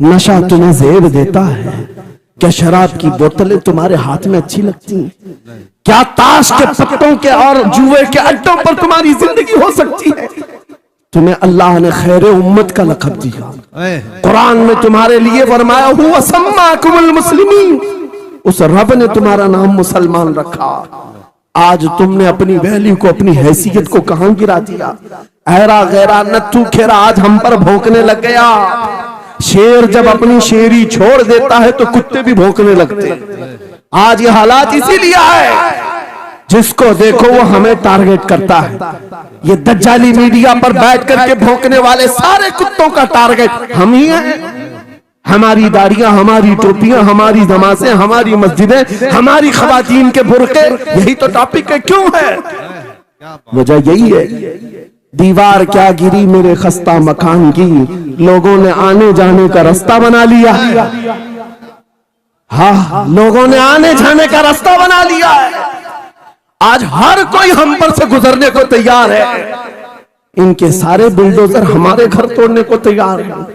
नशा तुम्हें ज़ेब देता है? क्या शराब की बोतलें तुम्हारे हाथ में अच्छी लगती हैं? क्या ताश के पत्तों के और जुए के अड्डों पर तुम्हारी जिंदगी हो सकती है? तुम्हें अल्लाह ने खैर उम्मत का लक़ब दिया, कुरान में तुम्हारे लिए फरमाया हुआ सम्माकुमुल मुस्लिमीन, उस रब ने तुम्हारा नाम मुसलमान रखा। आज तुमने अपनी वैल्यू को, अपनी हैसियत को कहां गिरा दिया? ऐरा गैरा नत्थू खेरा आज हम पर भौंकने लग गया। शेर जब अपनी शेरी छोड़ देता है तो कुत्ते भी भौंकने लगते। आज ये हालात इसीलिए है, जिसको देखो वो हमें टारगेट करता है। ये दज्जाली मीडिया पर बैठ करके भौंकने वाले सारे कुत्तों का टारगेट हम ही हैं। हमारी दाढ़ियां, हमारी टोपियां, हमारी नमाज़ें, हमारी मस्जिदें, हमारी खवातीन के बुर्के, यही तो टॉपिक है। क्यों है? वजह यही है, दीवार क्या गिरी मेरे खस्ता मकान की, लोगों ने आने जाने का रास्ता बना लिया। हाँ, लोगों ने आने जाने का रास्ता बना लिया है। आज हर कोई हम पर से गुजरने को तैयार है। इनके सारे बुलडोजर हमारे घर तोड़ने को तैयार है।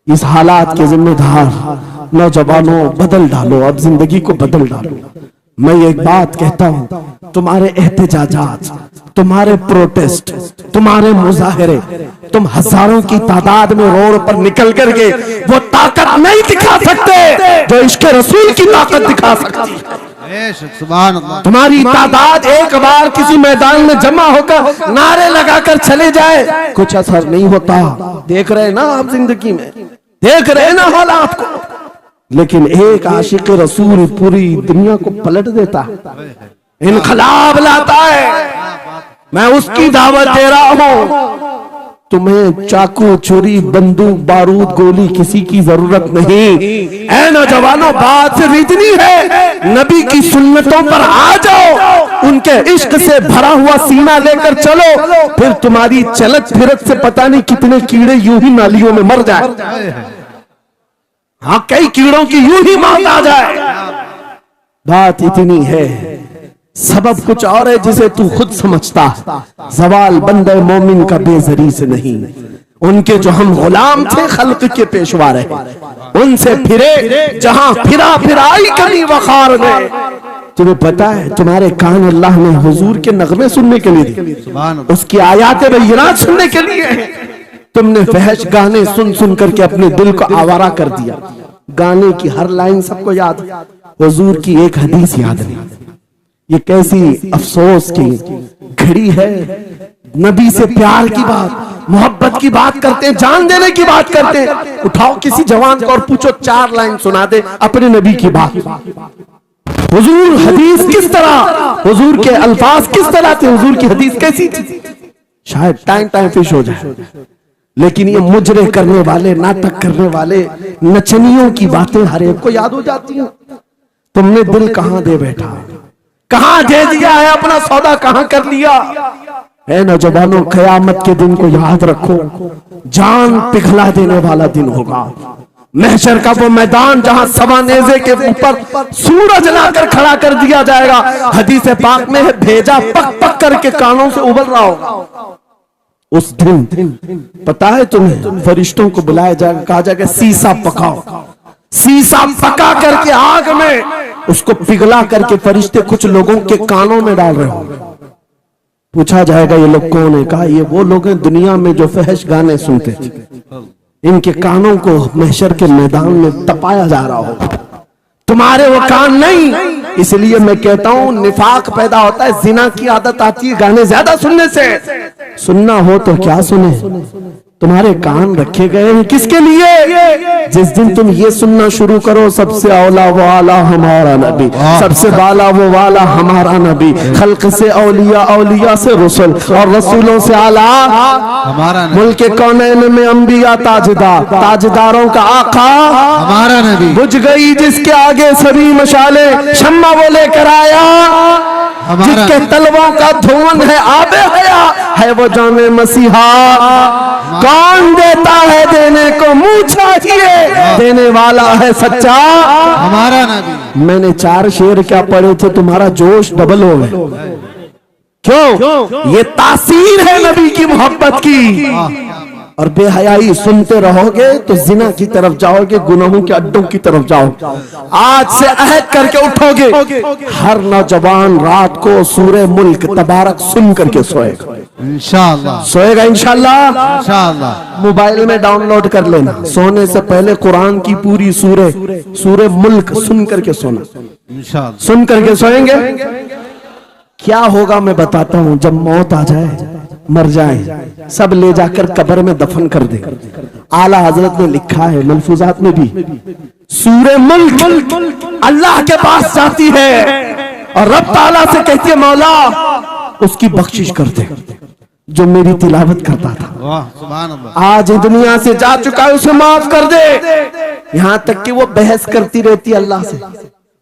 इस हालात के जिम्मेदार नौजवानों, बदल डालो, अब जिंदगी को बदल डालो। मैं एक बात कहता हूं, तुम्हारे एहतजाजात, तुम्हारे प्रोटेस्ट, तुम्हारे मुजाहरे, तुम हजारों की तादाद में रोड पर निकल करके वो ताकत नहीं दिखा सकते जो इश्क रसूल की ताकत दिखा सकती है। सुभान अल्लाह। तुम्हारी तादाद एक बार किसी मैदान में जमा होकर नारे लगाकर चले जाए, कुछ असर नहीं होता। देख रहे ना आप जिंदगी में, देख रहे ना हालात को। लेकिन एक आशिक रसूल पूरी दुनिया को पलट देता है, इनकलाब लाता है। मैं उसकी दावत दे रहा हूं। तुम्हें चाकू, छुरी, बंदूक, बारूद, गोली किसी की जरूरत नहीं। ऐ नौजवानों, बात सिर्फ इतनी है, नबी की सुन्नतों पर आ जाओ, उनके इश्क से भरा हुआ सीना लेकर चलो, फिर तुम्हारी चलत फिरत से पता नहीं कितने कीड़े यूं ही नालियों में मर जाए। हाँ, कई कीड़ों की यूं ही मौत आ जाए। बात इतनी है, सबब कुछ और है जिसे तू खुद समझता है। सवाल बंदे मोमिन का बेजरी से नहीं, उनके जो हम गुलाम थे खल्क के पेशवा रहे, उनसे फिरे जहां फिरा फिराई कभी वखार में। तुम्हें पता है, तुम्हारे कान अल्लाह ने हुजूर के नगमे सुनने के लिए दिए, उसकी आयात बय्यिनात सुनने के लिए। तुमने फहश गाने सुन सुन करके अपने दिल को आवारा कर दिया। गाने की हर लाइन सबको याद, हुजूर की एक हदीस याद नहीं। ये कैसी अफसोस की घड़ी है। नबी से प्यार की बात, मोहब्बत की बात करते हैं, जान देने की बात करते हैं। उठाओ किसी जवान को और पूछो 4 लाइन सुना दे अपने नबी की बात। हुजूर हदीस किस तरह, हुजूर के अल्फाज किस तरह थे, हुजूर की हदीस कैसी थी, शायद टाइम फिश हो जाए। लेकिन ये मुजरे करने वाले, नाटक करने वाले, नचनियों की बातें हर एक को याद हो जाती हैं। तुमने दिल कहां दे बैठा, कहां दे दिया है, अपना सौदा कहां कर लिया है। नौजवानों, क़यामत के दिन को याद रखो, जान पिघला देने वाला दिन होगा। महशर का वो मैदान जहां सवा नेज़े के ऊपर सूरज लाकर खड़ा कर दिया जाएगा। हदीस पाक में है, भेजा पक पक करके कानों से उबल रहा होगा। उस दिन पता है तुम्हें, फरिश्तों को बुलाया जाएगा, कहा जाएगा सीसा पकाओ। सीसा पका करके आग में उसको पिघला करके फरिश्ते कुछ लोगों के कानों में डाल रहे होंगे। पूछा जाएगा ये लोग कौन है? कहा ये वो लोग हैं दुनिया में जो फहश गाने सुनते थे, इनके कानों को महशर के मैदान में तपाया जा रहा होगा। तुम्हारे वो कान नहीं। इसलिए मैं कहता हूं, निफाक पैदा होता है, जिना की आदत आती है गाने ज्यादा सुनने से। सुनना हो तो क्या सुने, तुम्हारे कान रखे गए हैं किसके लिए? जिस दिन तुम ये सुनना शुरू करो, सबसे औला वो आला हमारा नबी, सबसे बाला वो वाला हमारा नबी, खल्क से औलिया, औलिया से रसूल, और रसूलों से आला हमारा नबी, मुल्क कौनैन में अंबिया ताजदार, ताजदारों का आका हमारा नबी। बुझ गई जिसके आगे सभी मशाले, शम्मा वो लेकर आया, जिसके तलवों का धुआं है आबे हया, है वो जाने मसीहा। कौन देता है देने को मुंह चाहिए, देने वाला है सच्चा हमारा नबी। मैंने 4 शेर क्या पढ़े थे, तुम्हारा जोश डबल हो गया। क्यों? ये तासीर है नबी की मोहब्बत की। और बेहयाई सुनते रहोगे तो जिना की तरफ जाओगे, गुनाहों के अड्डों की तरफ जाओगे। आज से अहद करके उठोगे, हर नौजवान रात को सूरे मुल्क तबारक सुन करके सोएगा। इंशाअल्लाह सोएगा इंशाअल्लाह। इंशाअल्लाह मोबाइल में डाउनलोड कर लेना, सोने से पहले कुरान की पूरी सूरे मुल्क सुन करके सोना। इंशाअल्लाह सुन करके सोएंगे। क्या होगा मैं बताता हूं, जब मौत आ जाए, मर जाए, सब ले जाकर कब्र में दफन कर दे। आला हजरत ने लिखा है मलफूजात में भी, सूरे मुल्क अल्लाह के पास जाती है और रब ताला से कहती है, मौला उसकी बख्शिश कर दे जो मेरी तिलावत करता था। वाह सुभान अल्लाह। आज दुनिया से जा चुका है, उसे माफ कर दे। यहां तक कि वो बहस करती रहती अल्लाह से,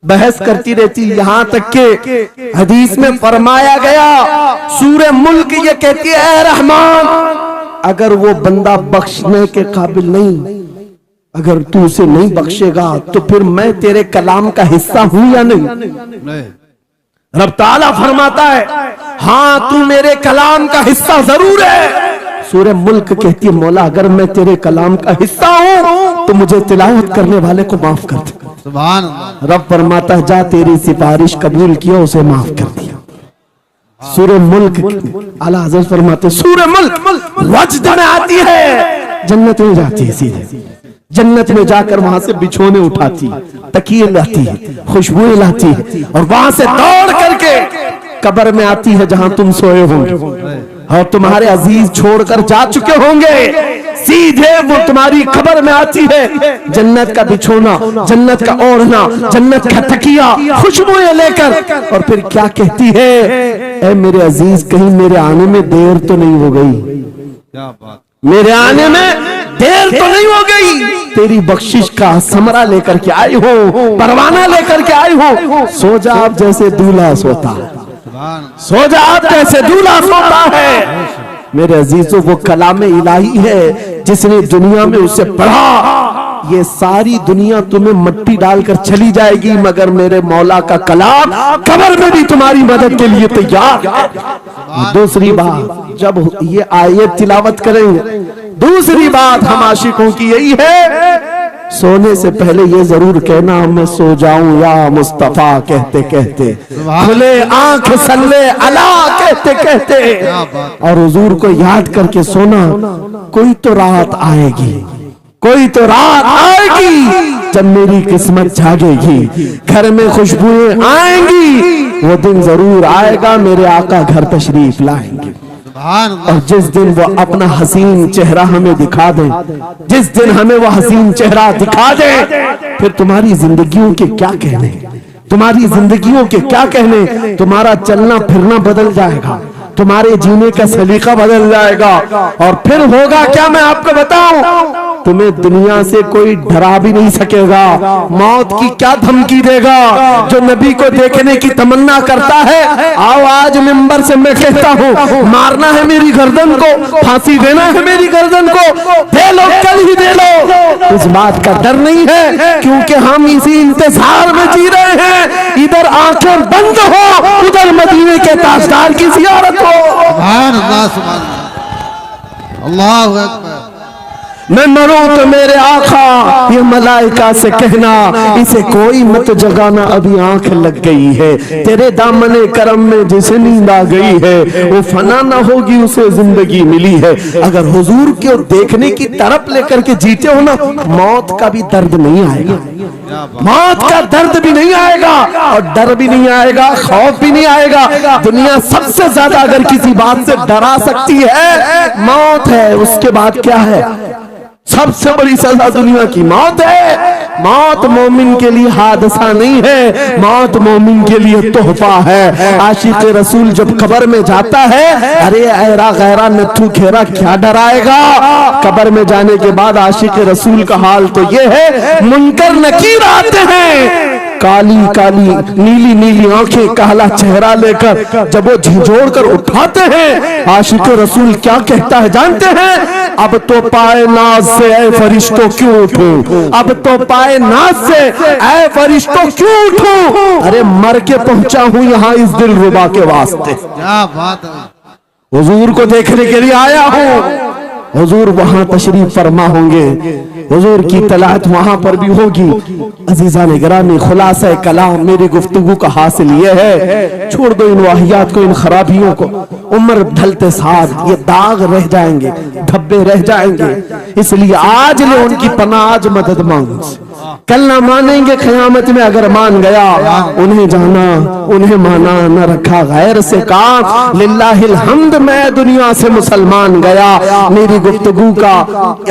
बहस करती रहती। यहां तक के हदीस में फरमाया गया, सूरह मुल्क ये कहती है, ऐ रहमान, अगर वो बंदा बख्शने के काबिल नहीं, अगर तू उसे नहीं बख्शेगा तो फिर मैं तेरे कलाम का हिस्सा हूं या नहीं? रब ताला फरमाता है, हाँ तू मेरे कलाम का हिस्सा जरूर है। सूरह मुल्क कहती है, मौला अगर मैं तेरे कलाम का हिस्सा हूं तो मुझे तिलावत करने वाले को माफ कर दे। सुभान अल्लाह। रब फरमाता है, जा तेरी सिफारिश कबूल किया, उसे माफ कर दिया। सूरह मुल्क आला हज़रत फरमाते, सूरह मुल्क वज्द में आती है, जन्नत में जाती है, सीधे जन्नत में जाकर वहां से बिछोने उठाती, तकिए लाती है, खुशबुएं लाती है, और वहां से दौड़ करके कब्र में आती है जहां तुम सोए होंगे और तुम्हारे अजीज छोड़कर जा चुके होंगे। सीधे वो तुम्हारी कब्र में आती है, जन्नत का बिछोना, जन्नत का ओढ़ना, जन्नत का तकिया, खुशबुएं लेकर, और फिर क्या कहती है, ऐ मेरे अजीज, कहीं मेरे आने में देर तो नहीं हो गई? क्या बात, मेरे आने में देर तो नहीं हो गई? तेरी बख्शिश का समरा लेकर के आई हो, परवाना लेकर के आई हो। सो जा आप जैसे दूल्हा सोता है, सो जा आप जैसे दूल्हा सोता है। मेरे अजीजों, वो कलाम इलाही है, जिसने दुनिया में उसे पढ़ा, ये सारी दुनिया तुम्हें मट्टी डालकर चली जाएगी, मगर मेरे मौला का कलाम कब्र में भी तुम्हारी मदद के लिए तैयार है। दूसरी बात, जब ये आयत तिलावत करेंगे, दूसरी बात हम आशिकों की यही है, सोने से पहले ये जरूर कहना, मैं सो जाऊं या मुस्तफा कहते कहते, खुले आंख सल्ले अला कहते कहते, और हुजूर को याद करके सोना। कोई तो रात आएगी, कोई तो रात आएगी जब मेरी किस्मत जागेगी, घर में खुशबुएं आएंगी, वो दिन जरूर आएगा, मेरे आका घर तशरीफ लाएंगे। और जिस दिन वो अपना हसीन चेहरा हमें दिखा दे, जिस दिन हमें वो हसीन चेहरा दिखा दे, फिर तुम्हारी जिंदगियों के क्या कहने, तुम्हारी जिंदगियों के क्या कहने, तुम्हारा चलना फिरना बदल जाएगा, तुम्हारे जीने का सलीका बदल जाएगा। और फिर होगा क्या, मैं आपको बताऊं, तुम्हें दुनिया से कोई डरा भी नहीं सकेगा। मौत की क्या धमकी देगा? जो नबी को देखने की तमन्ना करता है, आओ आज मिंबर से मैं कहता हूँ, मारना है मेरी गर्दन को, फांसी देना है मेरी गर्दन को, दे लो, कल ही दे लो। इस बात का डर नहीं है, क्योंकि हम इसी इंतजार में जी रहे हैं, इधर आंखें बंद हो, उधर मदीने के ताजदार की जियारत हो। सुभान अल्लाह, सुभान अल्लाह, अल्लाहु अकबर। मैं मरूं तो मेरे आका, ये मलाइका से कहना, इसे कोई मत जगाना, अभी आंख लग गई है, तेरे दामने करम में जिसे नींद आ गई है, वो फना ना होगी, उसे जिंदगी मिली है। अगर हुजूर को देखने की तरफ लेकर के जीते हो ना, मौत का भी दर्द नहीं आएगा, मौत का दर्द भी नहीं आएगा, और डर भी नहीं आएगा, खौफ भी नहीं आएगा। दुनिया सबसे ज्यादा अगर किसी बात से डरा सकती है, मौत है। उसके बाद क्या है? सबसे बड़ी सजा दुनिया की मौत है। मौत मोमिन के लिए हादसा नहीं है, मौत मोमिन के लिए तोहफा है। आशिक रसूल जब कब्र में जाता है, अरे ऐरा गैरा नथु खेरा क्या डराएगा? कब्र में जाने के बाद आशिक रसूल का हाल तो ये है, मुनकर नकीर आते हैं, काली काली नीली नीली आंखें, काला चेहरा लेकर जब वो झिझोड़ कर उठाते हैं, आशिक रसूल क्या कहता है जानते हैं? अब तो पाए नाज से ऐ फरिश्तों क्यों उठूं, अब तो पाए नाज से ऐ फरिश्तों क्यों उठूं, अरे मर के पहुंचा हूं यहाँ इस दिलरुबा के वास्ते। क्या बात है, हुजूर को देखने के लिए आया हूं। हुजूर वहां तशरीफ फरमा होंगे, हुजूर की तलात वहां पर भी होगी। अजीजा ने गिरामी, खुलासा कलाम मेरी गुफ्तगू का हासिल ये है, छोड़ दो इन वाहियात को, इन खराबियों को। उम्र ढलते साथ ये दाग रह जाएंगे, धब्बे रह जाएंगे, इसलिए आज ले उनकी पनाह, आज मदद मांगो। कल ना मानेंगे क़यामत में, अगर मान गया उन्हें जाना उन्हें माना, न रखा गैर से काम। लिल्लाहिल हम्द, मैं दुनिया से मुसलमान गया। मेरी गुफ्तगू का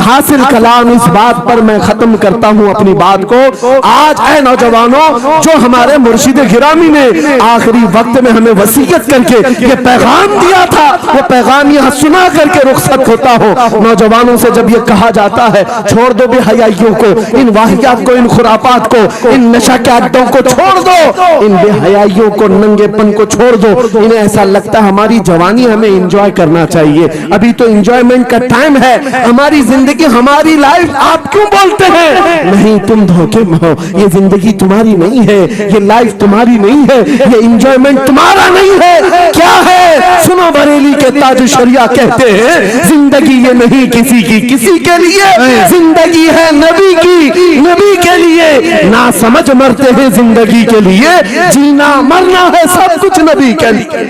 हासिल कलाम इस बात पर मैं खत्म करता हूँ अपनी बात को। आज ऐ नौजवानों, जो हमारे मुर्शिद गिरामी ने आखिरी वक्त में हमें वसीयत करके ये पैगाम दिया था, वो पैगाम यहाँ सुना करके रुखसत होता हो। नौजवानों से जब ये कहा जाता है छोड़ दो बेहयाइयों को, इन वाहियात को, इन खुरापात को, इन नशा के अड्डों को छोड़ दो, इन बेहयाइयों को, नंगेपन को छोड़ दो, इन्हें ऐसा लगता है हमारी जवानी हमें एंजॉय करना चाहिए, अभी तो एंजॉयमेंट का टाइम है, हमारी जिंदगी हमारी लाइफ आप क्यों बोलते हैं? नहीं, तुम धोखे में हो, ये जिंदगी तुम्हारी नहीं है, ये लाइफ तुम्हारी नहीं है, ये एंजॉयमेंट तुम्हारा नहीं है। क्या है? सुनो, बरेली के ताज शरिया कहते हैं जिंदगी ये नहीं किसी की किसी के लिए, जिंदगी है नबी की नबी के लिए। ना समझ मरते हैं जिंदगी के लिए, जीना मरना है सब कुछ नबी के लिए।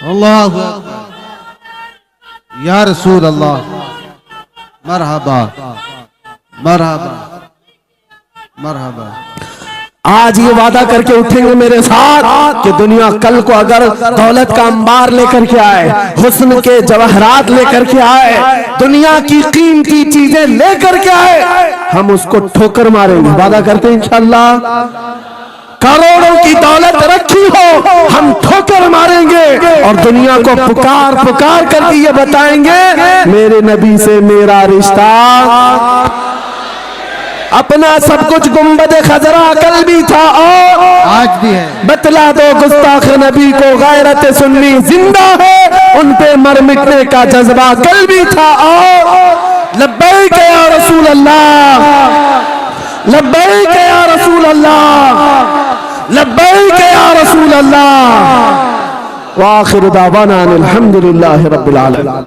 अल्लाह या रसूल अल्लाह, मरहबा मरहबा मरहबा। आज ये वादा करके उठेंगे मेरे साथ कि दुनिया कल को अगर दौलत का अंबार लेकर के आए, हुस्न के जवाहरात लेकर के आए, दुनिया की कीमती चीजें लेकर के आए, हम उसको ठोकर मारेंगे। वादा करते हैं इंशाअल्लाह। करोड़ों की दौलत रखी हो, हम ठोकर मारेंगे और दुनिया को पुकार पुकार कर ये बताएंगे मेरे नबी से मेरा रिश्ता। अपना सब कुछ गुंबद खजरा कल भी था और आज भी है। बतला दो गुस्ताख नबी को गैरत सुन्नी जिंदा है, उन पे मर मिटने का जज्बा कल भी था और लब्बैक या रसूल अल्लाह, लब्बैक या रसूल अल्लाह, लब्बैक या रसूल अल्लाह। व आखिर दावाना अनिल हम्दुलिल्लाहि रब्बिल आलमीन।